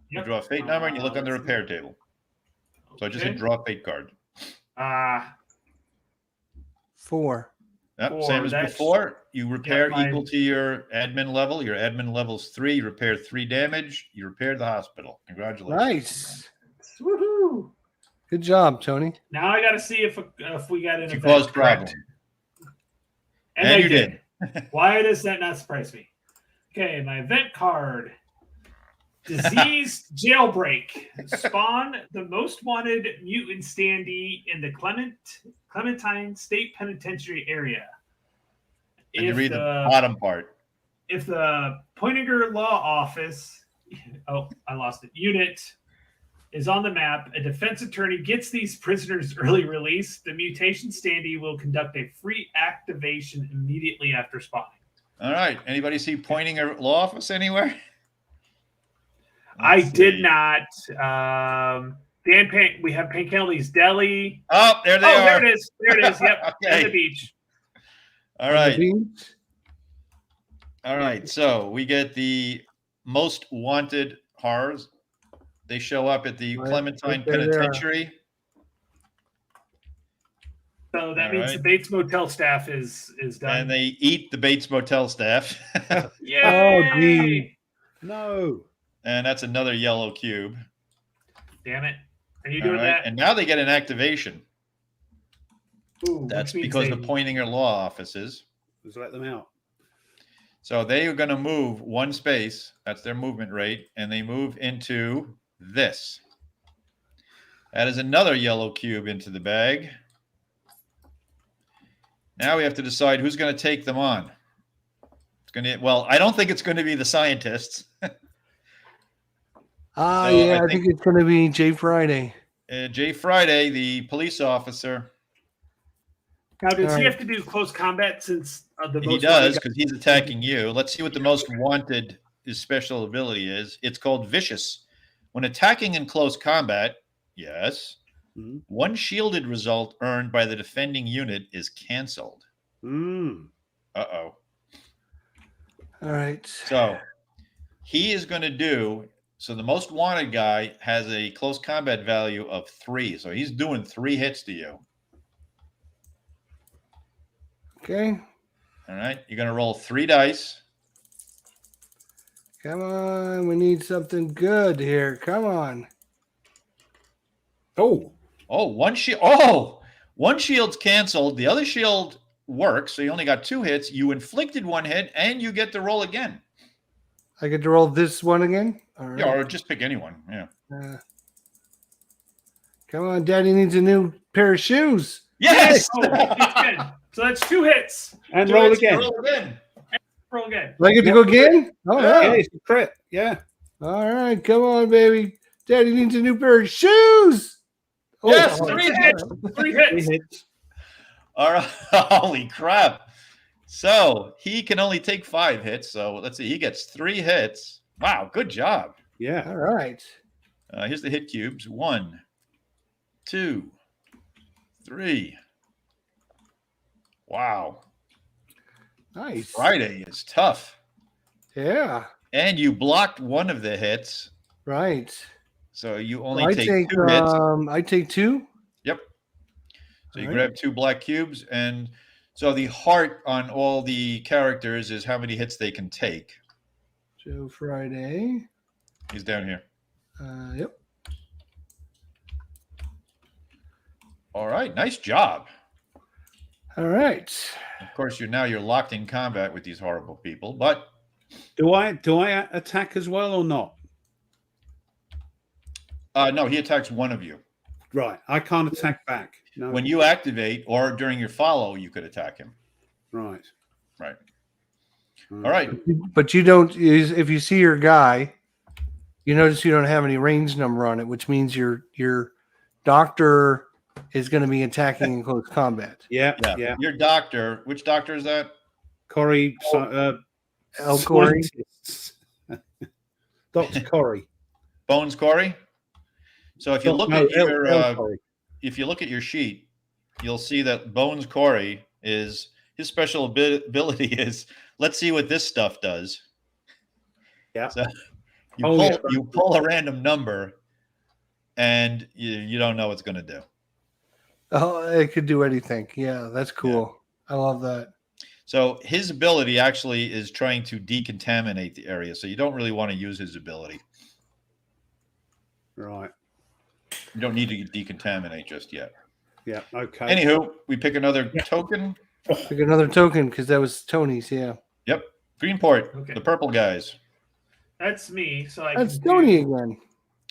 You draw a fate number and you look on the repair table. So I just hit draw a fate card. 4. Yep, 4. Same as before. You repair equal to your admin level. Your admin level is 3. You repair 3 damage. You repaired the hospital. Congratulations. Nice. Woohoo! Good job, Tony. Now I got to see if we got an event caused problem. And you did. Why does that not surprise me? Okay, my event card. Diseased jailbreak. Spawn the most wanted mutant standee in the Clementine State Penitentiary area. And you read the bottom part. If the Pointinger Law Office, I lost it, unit is on the map, a defense attorney gets these prisoners early release, the mutation standee will conduct a free activation immediately after spawning. All right. Anybody see Pointinger Law Office anywhere? I did not. We have Pancalli's Deli. Oh, there they are. There it is. There it is. Yep. Okay. On the beach. All right. All right, so we get the most wanted horrors. They show up at the Clementine Penitentiary. So that means the Bates Motel staff is done. And they eat the Bates Motel staff. Yay! Oh, gee. No. And that's another yellow cube. Damn it. Are you doing that? And now they get an activation. Ooh, that's because the Pointinger Law offices. Just let them out. So they are going to move one space. That's their movement rate. And they move into this. That is another yellow cube into the bag. Now we have to decide who's going to take them on. It's going to, well, I don't think it's going to be the scientists. I think it's going to be Jay Friday. Jay Friday, the police officer. Now, does he have to do close combat since the most? He does, because he's attacking you. Let's see what the most wanted his special ability is. It's called Vicious. When attacking in close combat, yes. Mm-hmm. One shielded result earned by the defending unit is canceled. Uh-oh. All right. So he is going to do, so the most wanted guy has a close combat value of 3. So he's doing 3 hits to you. Okay. All right. You're going to roll 3 dice. Come on. We need something good here. Come on. One shield's canceled. The other shield works, so you only got 2 hits. You inflicted 1 hit, and you get to roll again. I get to roll this one again? All right. Yeah, or just pick anyone. Yeah. Come on, Daddy needs a new pair of shoes. Yes! So that's 2 hits. And roll again. Roll again. Roll again. Do I get to go again? Oh, yeah, it's a crit. Yeah. All right, come on, baby. Daddy needs a new pair of shoes. Yes, 3 hits. 3 hits. All right. Holy crap. So he can only take 5 hits. So let's see. He gets 3 hits. Wow. Good job. Yeah. All right. Here's the hit cubes. 1, 2, 3. Wow. Nice. Friday is tough. Yeah. And you blocked 1 of the hits. Right. So you only take 2 hits. I take 2? Yep. So you grab 2 black cubes. And so the heart on all the characters is how many hits they can take. Joe Friday. He's down here. Yep. All right. Nice job. All right. Of course, you're locked in combat with these horrible people. But do I attack as well or not? No, he attacks one of you. Right. I can't attack back. No. When you activate or during your follow, you could attack him. Right. Right. All right. But you don't, if you see your guy, you notice you don't have any range number on it, which means your doctor is going to be attacking in close combat. Yeah. Your doctor, which doctor is that? Corey. Corey. Dr. Corey. Bones Corey? So if you look at your sheet, you'll see that Bones Corey his special ability is, let's see what this stuff does. Yeah. So you pull a random number and you don't know what it's going to do. Oh, it could do anything. Yeah, that's cool. Yeah. I love that. So his ability actually is trying to decontaminate the area. So you don't really want to use his ability. Right. You don't need to decontaminate just yet. Yeah. Okay. Anywho, we pick another token. Pick another token because that was Tony's. Yeah. Yep. Greenport. The purple guys. That's me. So that's Tony again.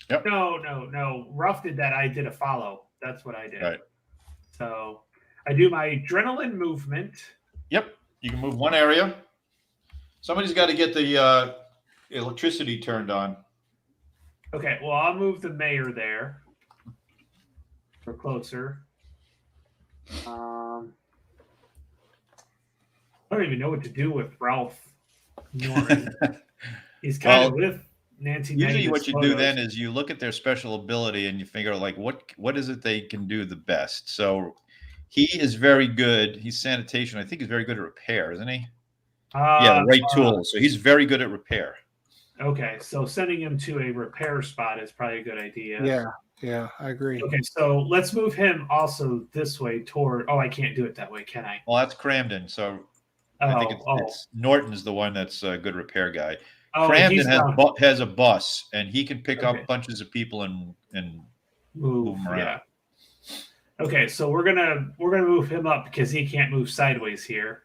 Yep. No. Ruff did that. I did a follow. That's what I did. Right. So I do my adrenaline movement. Yep. You can move one area. Somebody's got to get the electricity turned on. Okay, well, I'll move the mayor there for closer. I don't even know what to do with Ralph Norman. He's kind of with Nancy. Usually what you do then is you look at their special ability and you figure like what is it they can do the best. So he is very good. He's sanitation. I think he's very good at repair, isn't he? Yeah, the right tool. So he's very good at repair. Okay, so sending him to a repair spot is probably a good idea. Yeah, I agree. Okay, so let's move him also this way toward. Oh, I can't do it that way, can I? Well, that's Cramden. So I think it's Norton's the one that's a good repair guy. Cramden has a bus, and he can pick up bunches of people and move them around. Yeah. Okay, so we're gonna move him up because he can't move sideways here.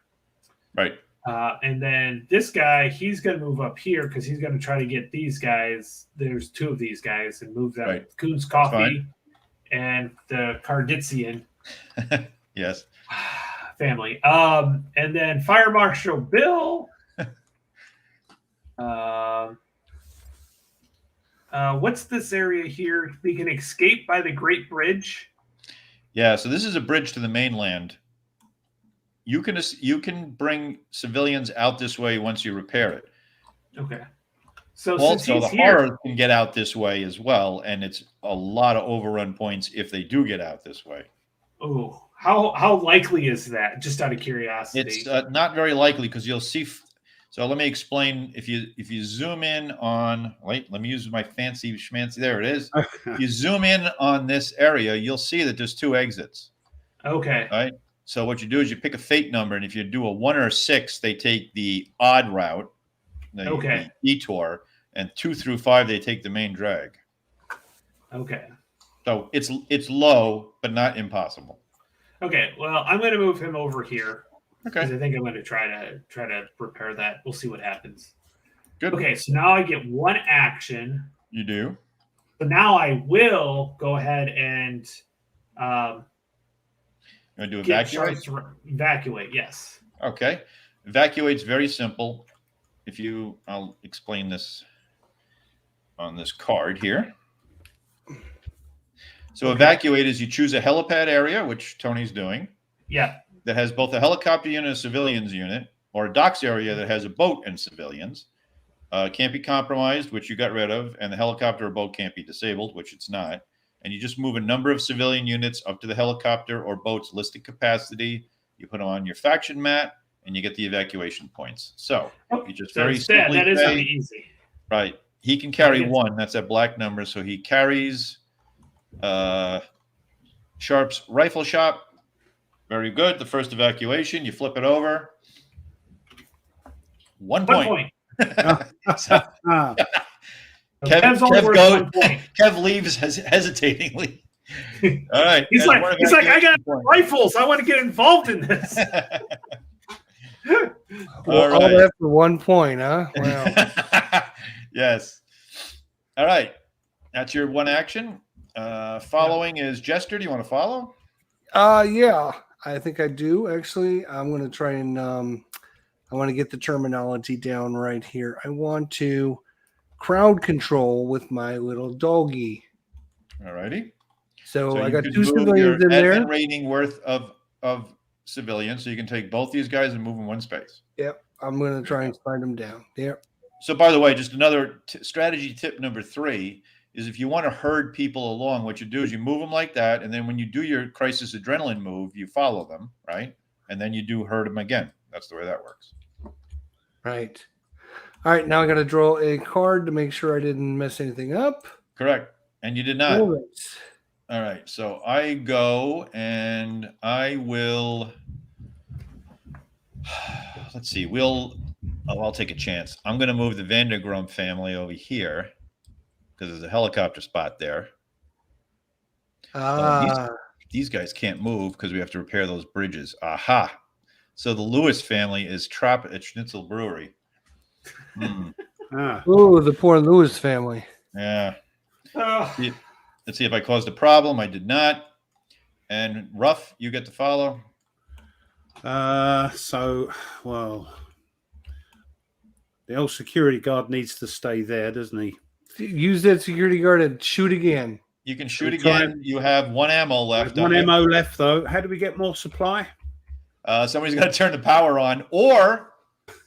Right. And then this guy, he's going to move up here because he's going to try to get these guys. There's two of these guys and move them. Right. Coons Coffee and the Karditzian. Yes. Family. And then Fire Marshal Bill. What's this area here? We can escape by the Great Bridge. Yeah, so this is a bridge to the mainland. You can bring civilians out this way once you repair it. Okay. So also, the horrors can get out this way as well, and it's a lot of overrun points if they do get out this way. Oh, how likely is that? Just out of curiosity. It's not very likely because you'll see. So let me explain. If you zoom in on, wait, let me use my fancy schmancy. There it is. If you zoom in on this area, you'll see that there's 2 exits. Okay. All right. So what you do is you pick a fate number, and if you do a 1 or a 6, they take the odd route, the detour, and 2 through 5 they take the main drag. Okay. So it's low, but not impossible. Okay. Well, I'm going to move him over here. Okay. I think I'm going to try to repair that. We'll see what happens. Good. Okay. So now I get 1 action. You do. So now I will go ahead and. You want to do evacuate? Evacuate, yes. Okay. Evacuate's very simple. I'll explain this on this card here. So evacuate is you choose a helipad area, which Tony's doing. Yeah. That has both a helicopter unit and a civilians unit, or a docks area that has a boat and civilians. Can't be compromised, which you got rid of, and the helicopter or boat can't be disabled, which it's not. And you just move a number of civilian units up to the helicopter or boat's listed capacity. You put them on your faction mat, and you get the evacuation points. So you just very simply that is pretty easy. Right. He can carry 1. That's that black number. So he carries Sharp's rifle shop. Very good. The first evacuation. You flip it over. 1 point. Kev leaves hesitatingly. All right. He's like, I got rifles. I want to get involved in this. All that for 1 point, huh? Wow. Yes. All right. That's your 1 action. Following is Jester. Do you want to follow? Yeah, I think I do. Actually, I'm going to try and I want to get the terminology down right here. I want to crowd control with my little doggy. All righty. So I got 2 civilians in there. Rating worth of civilians, so you can take both these guys and move in 1 space. Yep, I'm going to try and slide them down. Yep. So, by the way, just another strategy tip number 3 is if you want to herd people along, what you do is you move them like that, and then when you do your crisis adrenaline move, you follow them, right? And then you do herd them again. That's the way that works. Right. All right, now I got to draw a card to make sure I didn't mess anything up. Correct. And you did not. All right. So I go and I will. Let's see. I'll take a chance. I'm going to move the Vandergrum family over here because there's a helicopter spot there. These guys can't move because we have to repair those bridges. Aha. So the Lewis family is trapped at Schnitzel Brewery. Oh, the poor Lewis family. Yeah. Let's see if I caused a problem. I did not. And Ruff, you get to follow. The old security guard needs to stay there, doesn't he? Use that security guard and shoot again. You can shoot again. You have 1 ammo left. 1 ammo left, though. How do we get more supply? Somebody's got to turn the power on, or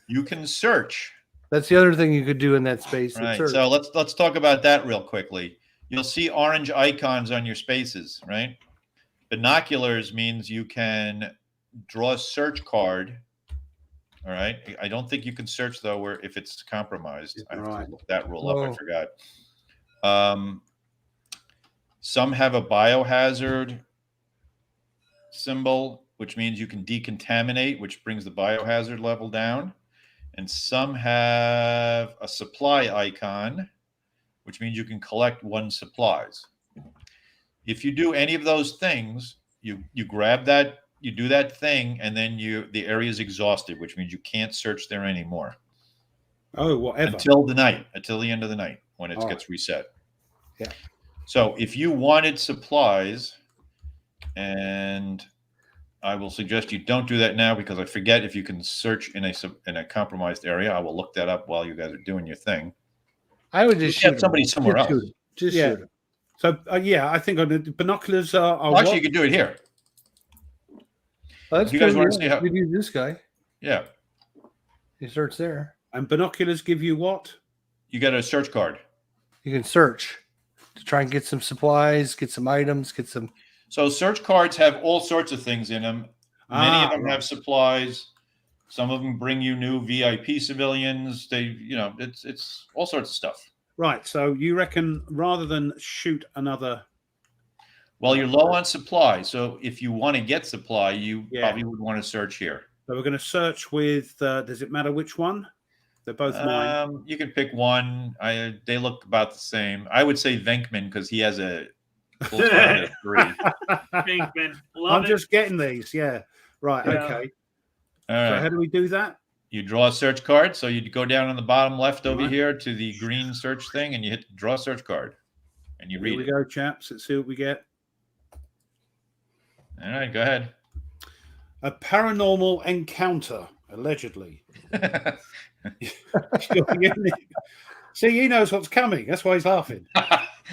you can search. That's the other thing you could do in that space. Right. So let's talk about that real quickly. You'll see orange icons on your spaces, right? Binoculars means you can draw a search card All right. I don't think you can search though where if it's compromised. I have to look that rule up. I forgot. Some have a biohazard symbol, which means you can decontaminate, which brings the biohazard level down. And some have a supply icon, which means you can collect 1 supplies. If you do any of those things, you grab that, you do that thing, and then the area is exhausted, which means you can't search there anymore. Oh, whatever. Until the end of the night when it gets reset. Yeah. So if you wanted supplies, and I will suggest you don't do that now because I forget if you can search in a compromised area. I will look that up while you guys are doing your thing. I would just shoot somebody somewhere else. Just shoot him. So I think on the binoculars are. Actually, you can do it here. That's you guys want to see how you do this guy? Yeah. You search there. And binoculars give you what? You get a search card. You can search to try and get some supplies, get some items, get some. So search cards have all sorts of things in them. Many of them have supplies. Some of them bring you new VIP civilians. It's all sorts of stuff. Right. So you reckon rather than shoot another. Well, you're low on supply. So if you want to get supply, you probably would want to search here. So we're going to search with, does it matter which one? They're both mine. You can pick one. They look about the same. I would say Venkman because he has a full target of 3. Venkman. I'm just getting these. Yeah. Right. Yeah. Okay. All right. So how do we do that? You draw a search card. So you go down on the bottom left over here to the green search thing, and you hit draw search card, and you read it. Here we go, chaps. Let's see what we get. All right, go ahead. A paranormal encounter, allegedly. See, he knows what's coming. That's why he's laughing.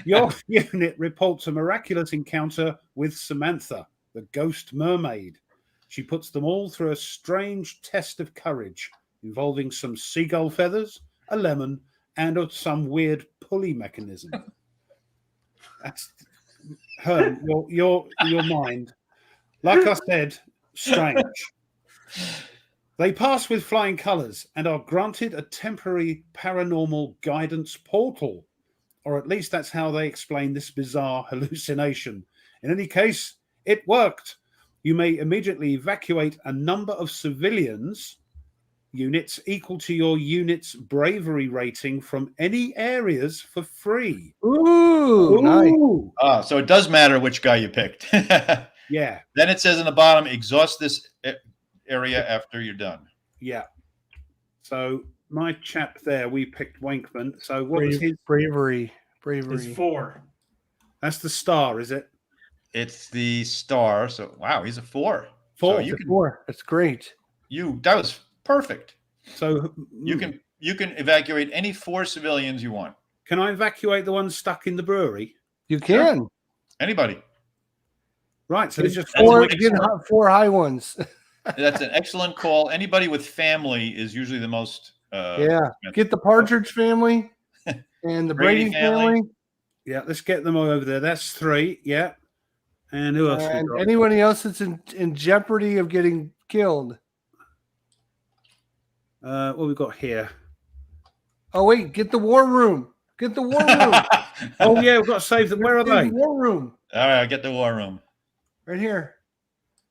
Your unit reports a miraculous encounter with Samantha, the ghost mermaid. She puts them all through a strange test of courage involving some seagull feathers, a lemon, and some weird pulley mechanism. That's Herm, your mind. Like I said, strange. They pass with flying colours and are granted a temporary paranormal guidance portal, or at least that's how they explain this bizarre hallucination. In any case, it worked. You may immediately evacuate a number of civilians units equal to your unit's bravery rating from any areas for free. Ooh, nice. So it does matter which guy you picked. Yeah. Then it says in the bottom, exhaust this area after you're done. Yeah. So my chap there, we picked Wankman. So what was his bravery? It's 4. That's the star, is it? It's the star. So wow, he's a 4. 4. So you can, 4. That's great. That was perfect. So you can evacuate any 4 civilians you want. Can I evacuate the ones stuck in the brewery? You can. Sure. Anybody. Right. So it's just 4 high ones. That's an excellent call. Anybody with family is usually the most. Get the Partridge family and the Brady family. Yeah, let's get them all over there. That's 3. Yeah. And who else? And anybody else that's in jeopardy of getting killed. What we got here? Oh wait, get the war room. Get the war room. Oh yeah, we've got to save them. Where are they? War room. All right, I'll get the war room. Right here.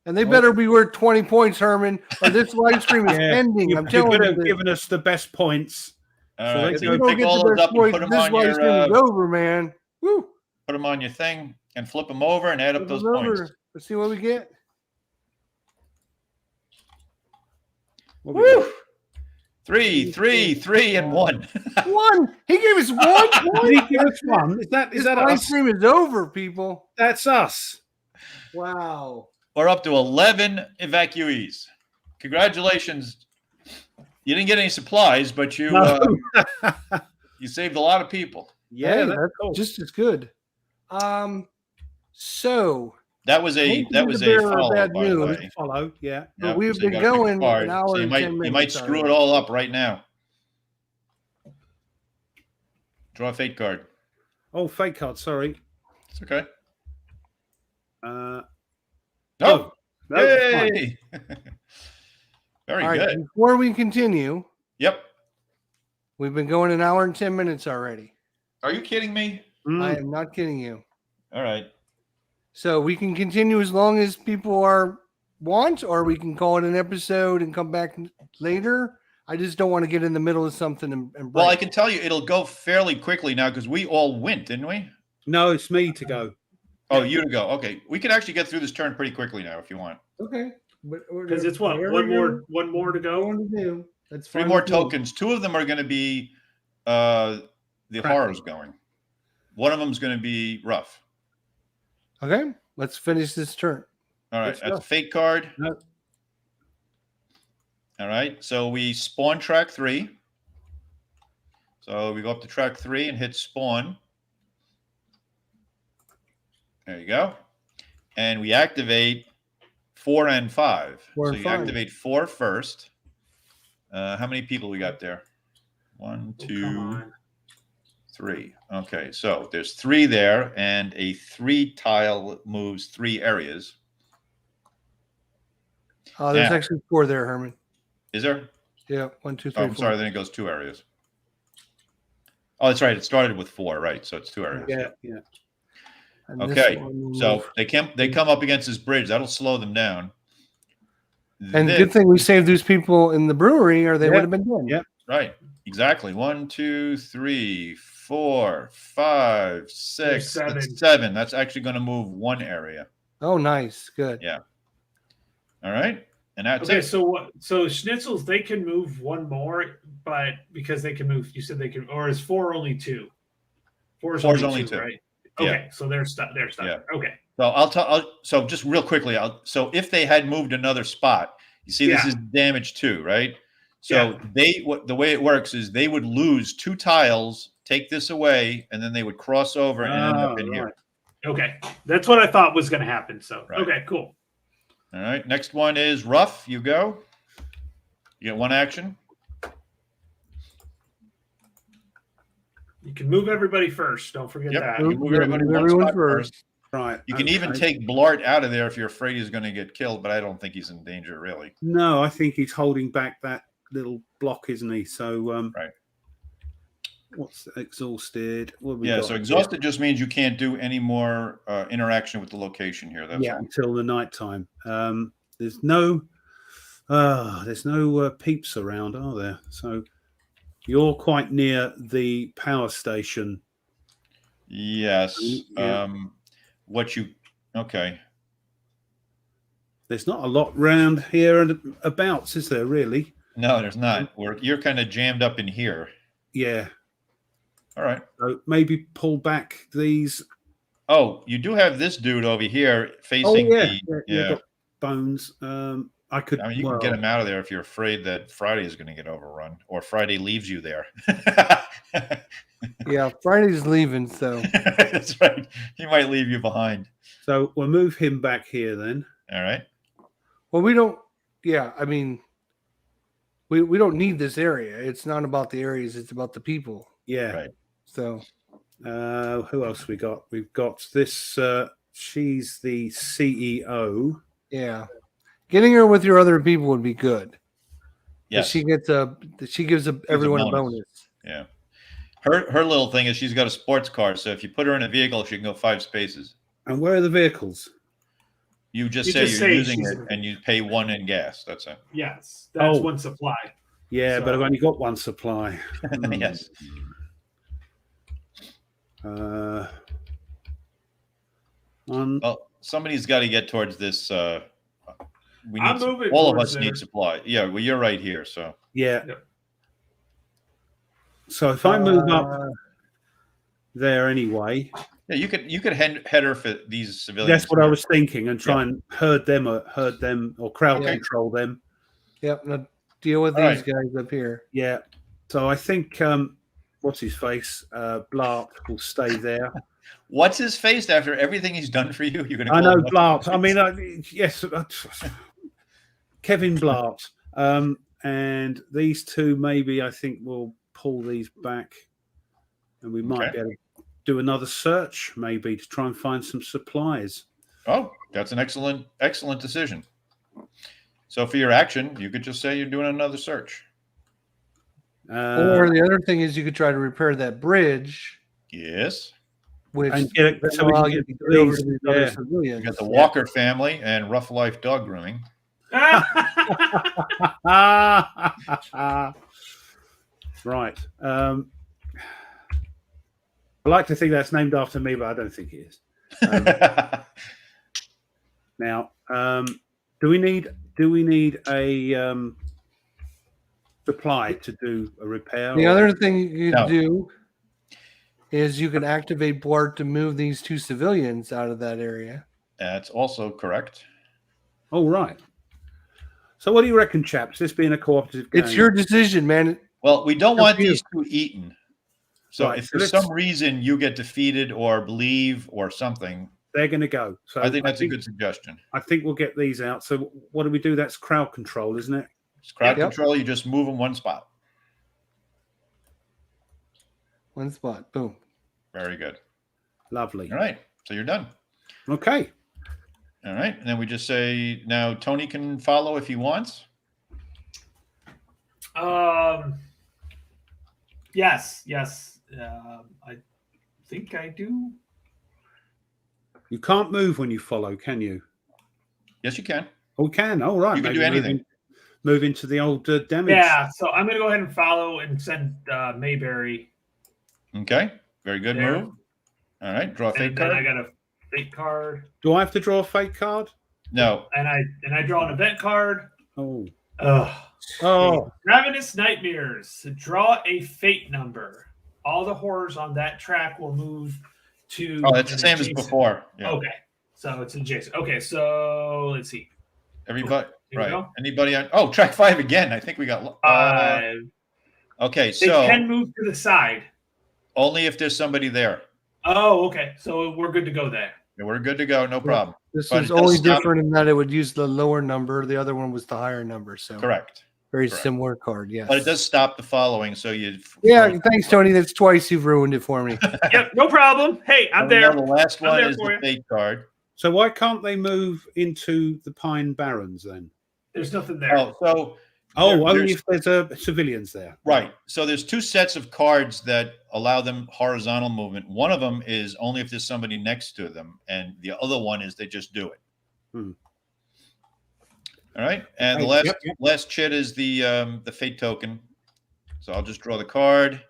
And they better be worth 20 points, Herman, or this live stream is ending. I'm telling you. You've given us the best points. All right, so you pick all those up and put them on your... This over, man. Woo. Put them on your thing and flip them over and add up those points. Let's see what we get. Woo! 3, 3, 3, and 1. 1. He gave us 1 point. Did he give us 1? Is that live stream is over, people? That's us. Wow. We're up to 11 evacuees. Congratulations. You didn't get any supplies, but you you saved a lot of people. Yeah, that's cool. Just as good. So that was a follow, by the way. Follow, yeah. But we've been going an hour so and 10 minutes. You might screw it all up right now. Draw a fate card. Oh, fate card. Sorry. It's okay. No, hey! Very All right, good. before we continue, Yep. we've been going an hour and 10 minutes already. Are you kidding me? I am not kidding you. All right. So we can continue as long as people want, or we can call it an episode and come back later. I just don't want to get in the middle of something and break. Well, I can tell you it'll go fairly quickly now because we all went, didn't we? No, it's me to go. Oh, you to go. Okay. We can actually get through this turn pretty quickly now if you want. Okay. Because it's what? One more to go? That's 3 more tokens. 2 of them are going to be the horrors going. One of them is going to be rough. Okay. Let's finish this turn. All right. That's a fate card. No. All right. So we spawn track 3. So we go up to track 3 and hit spawn. There you go. And we activate 4 and 5. So you activate 4 first. How many people we got there? 1, 2, 3. Okay, so there's 3 there, and a 3 tile moves 3 areas. There's actually 4 there, Herman. Is there? Yeah, 1, 2, 3. Oh, I'm sorry. Then it goes 2 areas. Oh, that's right. It started with 4, right? So it's 2 areas. Yeah. Okay, so they come up against this bridge. That'll slow them down. And good thing we saved those people in the brewery, or they would have been dead. Yep. Right. Exactly. 1, 2, 3, 4, 5, 6, 7. That's actually going to move 1 area. Oh, nice. Good. Yeah. All right. And that's okay, it. So schnitzels, they can move 1 more, but because they can move, you said they can, or is 4 only 2? 4 is only 2, right? Okay, so they're stuck. Yeah. Okay. So so just real quickly, so if they had moved another spot, you see this is damage 2, right? So the way it works is they would lose 2 tiles, take this away, and then they would cross over and end up in here. Okay. That's what I thought was going to happen. So, okay, cool. All right. Next one is rough. You go. You get 1 action. You can move everybody first. Don't forget that. You move everybody one spot first. Right. You can even take Blart out of there if you're afraid he's going to get killed, but I don't think he's in danger, really. No, I think he's holding back that little block, isn't he? So, right. What's exhausted? So exhausted just means you can't do any more interaction with the location here. That's all. Until the nighttime. There's no peeps around, are there? So you're quite near the power station. Yes. Okay. There's not a lot round here and abouts, is there really? No, there's not. You're kind of jammed up in here. Yeah. All right. So maybe pull back these. Oh, you do have this dude over here facing got bones. You can get him out of there if you're afraid that Friday is going to get overrun or Friday leaves you there. Yeah, Friday's leaving, so that's right. He might leave you behind. So we'll move him back here then. All right. Well, we don't. Yeah, I mean, we don't need this area. It's not about the areas; it's about the people. Yeah. Right. So, who else we got? We've got this. She's the CEO. Yeah, getting her with your other people would be good. Yeah, she gives everyone a bonus. Yeah, her little thing is she's got a sports car, so if you put her in a vehicle, she can go 5 spaces. And where are the vehicles? You just say you're using it, and you pay 1 in gas. That's it. Yes, that's 1 supply. Yeah, but I've only got 1 supply. Yes. Well, somebody's got to get towards this. We need all of us need supply. Yeah, well, you're right here, so yeah. Yep. So if I move up there anyway, yeah, you could head her for these civilians. That's what I was thinking, and try and herd them or crowd control them. Yep. Now deal with these guys up here. Yeah. So I think what's his face? Blart will stay there. What's his face after everything he's done for you? You're going to. I know Blart. I mean, yes, Kevin Blart. And these 2 maybe I think will pull these back, and we might be able to do another search maybe to try and find some supplies. Oh, that's an excellent decision. So for your action, you could just say you're doing another search. Or the other thing is you could try to repair that bridge. Yes. Which and get it, so we allow can you get to to get over these. to these Yeah. other civilians. You got the Walker family and Rough Life dog grooming. Right. I like to think that's named after me, but I don't think it is. Now, do we need a supply to do a repair? The other thing you No. can do is you can activate Blart to move these 2 civilians out of that area. That's also correct. Oh, right. So what do you reckon, chaps? This being a cooperative game. It's your decision, man. Well, we don't Up want to you. these 2 eaten. So Right, if so for let's- some reason you get defeated or leave or something, They're going to go. So I think that's a good suggestion. I think we'll get these out. So what do we do? That's crowd control, isn't it? It's crowd Yep. control. You just move them one spot. One spot. Boom. Very good. Lovely. All right. So you're done. Okay. All right. And then we just say now Tony can follow if he wants. Yes. I think I do. You can't move when you follow, can you? Yes, you can. Oh, we can. All right. You can Maybe do anything. Move into the old damage. Yeah, so I'm going to go ahead and follow and send Mayberry. Okay. Very good There. move. All right. Draw a fate And then I card. got a fate card. Do I have to draw a fake card? No. And I draw an event card. Oh. Ugh. Oh. Ravenous Nightmares. Draw a fate number. All the horrors on that track will move to. Oh, that's the an same as adjacent- before. Yeah. Okay, so it's adjacent. Okay, so let's see. Everybody. Here we Right. go. Anybody on? Oh, track 5 again. I think we got. Okay. They So can move to the side. only if there's somebody there. Oh, okay. So we're good to go there. Yeah, we're good to go. No problem. This But is it does only stop- different in that it would use the lower number. The other one was the higher number. So Correct. very Correct. similar card. Yes. But it does stop the following. So you. Yeah. Thanks, Tony. That's twice you've ruined it for me. Yep, no problem. Hey, I'm And we know there. The last I'm one there is for the you. fate card. So why can't they move into the Pine Barrens then? There's nothing there. Oh, so Oh, There- only there's- if there's civilians there. right. So there's 2 sets of cards that allow them horizontal movement. One of them is only if there's somebody next to them, and the other one is they just do it. Hmm. All right. And the Okay, last yep. last chit is the fate token. So I'll just draw the card.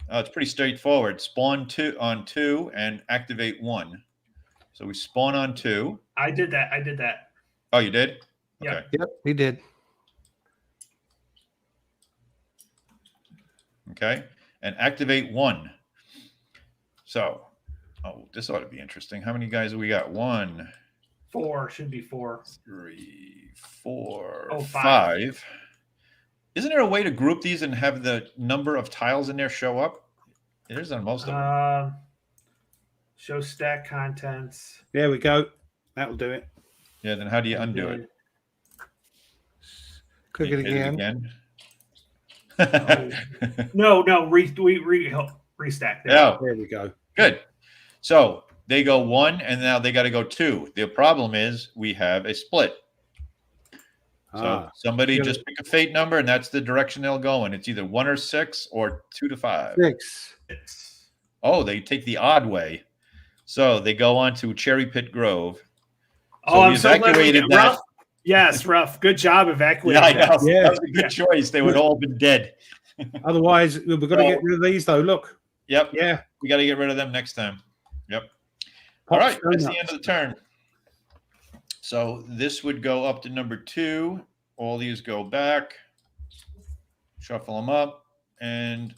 It's pretty straightforward. Spawn 2 on 2 and activate 1. So we spawn on 2. I did that. Oh, you did? Yeah. Okay. Yep, he did. Okay. And activate 1. So, this ought to be interesting. How many guys have we got? 1, 4 should be 4. 3, 4, Oh, 5. Isn't there a way to group these and have the number of tiles in there show up? It is on most of them. Show stack contents. There we go. That'll do it. Yeah, then how do you undo it? Click You it hit again. No, restack. There. Yeah, There we go. good. So they go 1, and now they got to go 2. The problem is we have a split. So somebody Yeah. just pick a fate number, and that's the direction they'll go in. It's either 1 or 6 or 2 to 5. 6. Oh, they take the odd way. So they go on to Cherry Pit Grove. Oh, we I'm so glad we evacuated got that. rough. Yes, rough. Good job evacuating. Yeah, I know. that. Yeah. That was a good choice. They would all been dead. Otherwise, we've got to get rid of these, though. Look. Yep. Yeah. We got to get rid of them next time. Yep. All right. That's the end of the turn. So this would go up to number 2. All these go back. Shuffle them up, and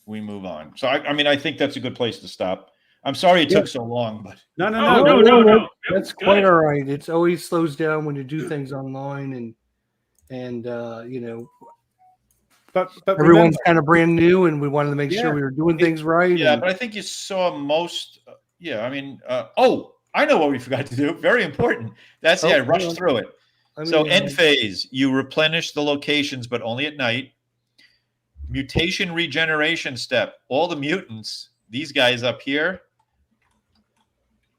we move on. So, I mean, I think that's a good place to stop. I'm sorry it took so long, but No. No. That's quite all right. It's always slows down when you do things online, and you know, But everyone's kind of brand new, and we wanted to make Yeah. sure we were doing things right. yeah, and- but I think you saw most. Yeah, I mean, I know what we forgot to do. Very important. That's I hang rushed on. through it. I mean, So end phase, you replenish the locations, but only at night. Mutation regeneration step. All the mutants, these guys up here,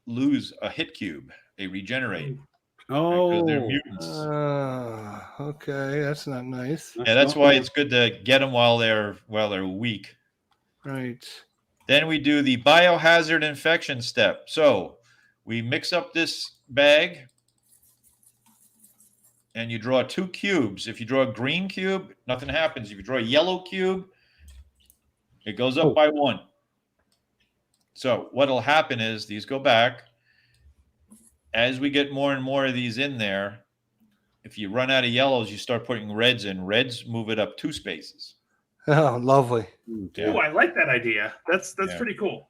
lose a hit cube. They regenerate. because they're Oh, mutants. Okay, that's not nice. That's why it's good to get them while they're weak. Right. Then we do the biohazard infection step. So we mix up this bag, and you draw 2 cubes. If you draw a green cube, nothing happens. If you draw a yellow cube, it goes up by 1. So what'll happen is these go back. As we get more and more of these in there, if you run out of yellows, you start putting reds in. Reds move it up 2 spaces. Oh, lovely. Oh, I like that idea. That's pretty cool.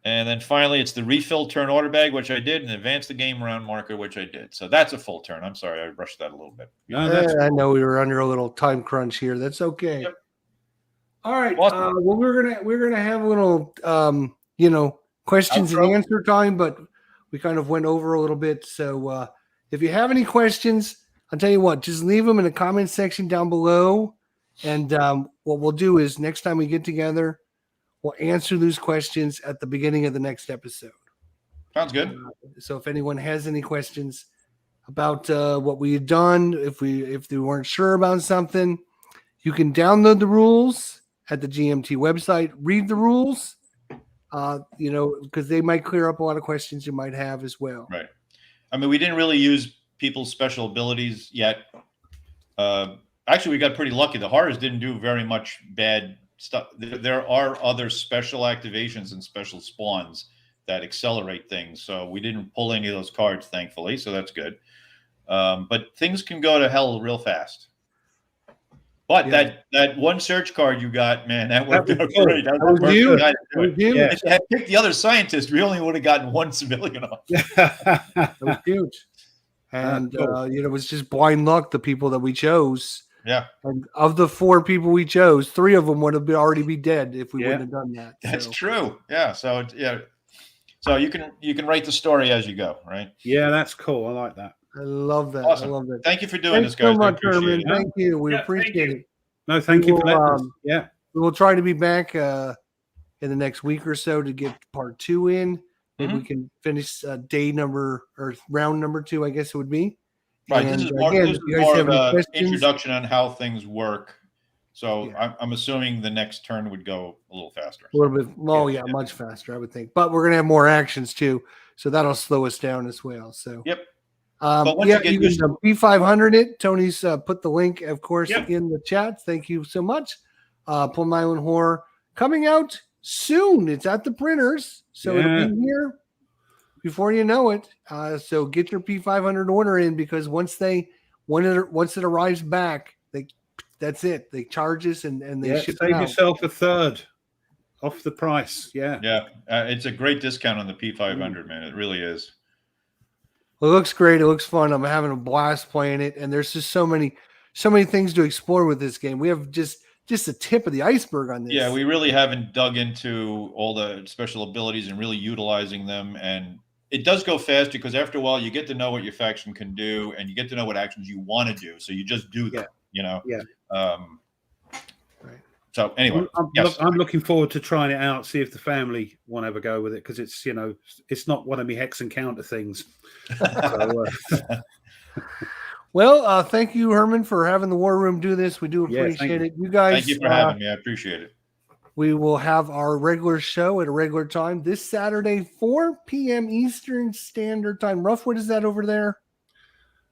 And then finally, it's the refill turn order bag, which I did, and advance the game round marker, which I did. So that's a full turn. I'm sorry, I rushed that a little bit. I know we were under a little time crunch here. That's okay. Yep. All right. Awesome. Well, we're gonna have a little questions and answer time, but we kind of went over a little bit. So if you have any questions, I'll tell you what, just leave them in the comment section down below. And what we'll do is next time we get together, we'll answer those questions at the beginning of the next episode. Sounds good. So if anyone has any questions about what we had done, if they weren't sure about something, you can download the rules at the GMT website, read the rules, because they might clear up a lot of questions you might have as well. Right. I mean, we didn't really use people's special abilities yet. Actually, we got pretty lucky. The horrors didn't do very much bad stuff. There are other special activations and special spawns that accelerate things. So we didn't pull any of those cards, thankfully. So that's good. But things can go to hell real fast. But that one search card you got, man, that worked out great. That was you. If you had picked the other scientist, we only would have gotten 1 civilian off. That was huge. And it was just blind luck, the people that we chose. Yeah. And of the 4 people we chose, 3 of them would have already be dead if we wouldn't have done that. That's true. Yeah. So So you can write the story as you go, right? Yeah, that's cool. I like that. I love that. Awesome. I love that. Thank you for doing this, guys. So much, Herman. Thank you. We appreciate it. No, thank you for that. Yeah. We will try to be back in the next week or so to get part 2 in. Maybe we can finish day number or round number 2, I guess it would be. Right. And this is more of an introduction on how things work. So I'm assuming the next turn would go a little faster. A little bit. Much faster, I would think. But we're going to have more actions too. So that'll slow us down as well. So, yep. But once you can P500 it. Tony's put the link, of course, in the chat. Thank you so much. Plum Island Horror coming out soon. It's at the printers. So it'll be here before you know it. So get your P500 order in, because once it arrives back, that's it. They charge us and they ship save it out. yourself a third off the price. Yeah. It's a great discount on the P500, man. It really is. Well, it looks great. It looks fun. I'm having a blast playing it, and there's just so many things to explore with this game. We have just the tip of the iceberg on this. Yeah, we really haven't dug into all the special abilities and really utilizing them. And it does go fast because after a while you get to know what your faction can do, and you get to know what actions you want to do. So you just do them. Yeah. Right. So anyway, I'm looking forward to trying it out. See if the family want to have a go with it, because it's it's not one of me hex and counter things. Well, thank you, Herman, for having the War Room do this. We do appreciate it. You guys, thank you for having me. I appreciate it. We will have our regular show at a regular time this Saturday, 4 p.m. Eastern Standard Time. Ruff, what is that over there?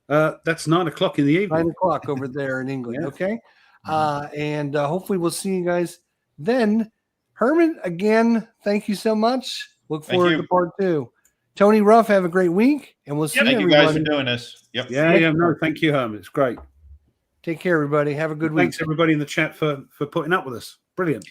That's 9 o'clock in the evening. 9 o'clock over there in England. Okay. And hopefully we'll see you guys then. Herman, again, thank you so much. Look forward to part 2. Tony, Ruff, have a great week, and we'll see Thank everybody. you guys for doing this. Yep. No, thank you, Herman. It's great. Take care, everybody. Have a good week. Thanks, everybody in the chat for putting up with us. Brilliant.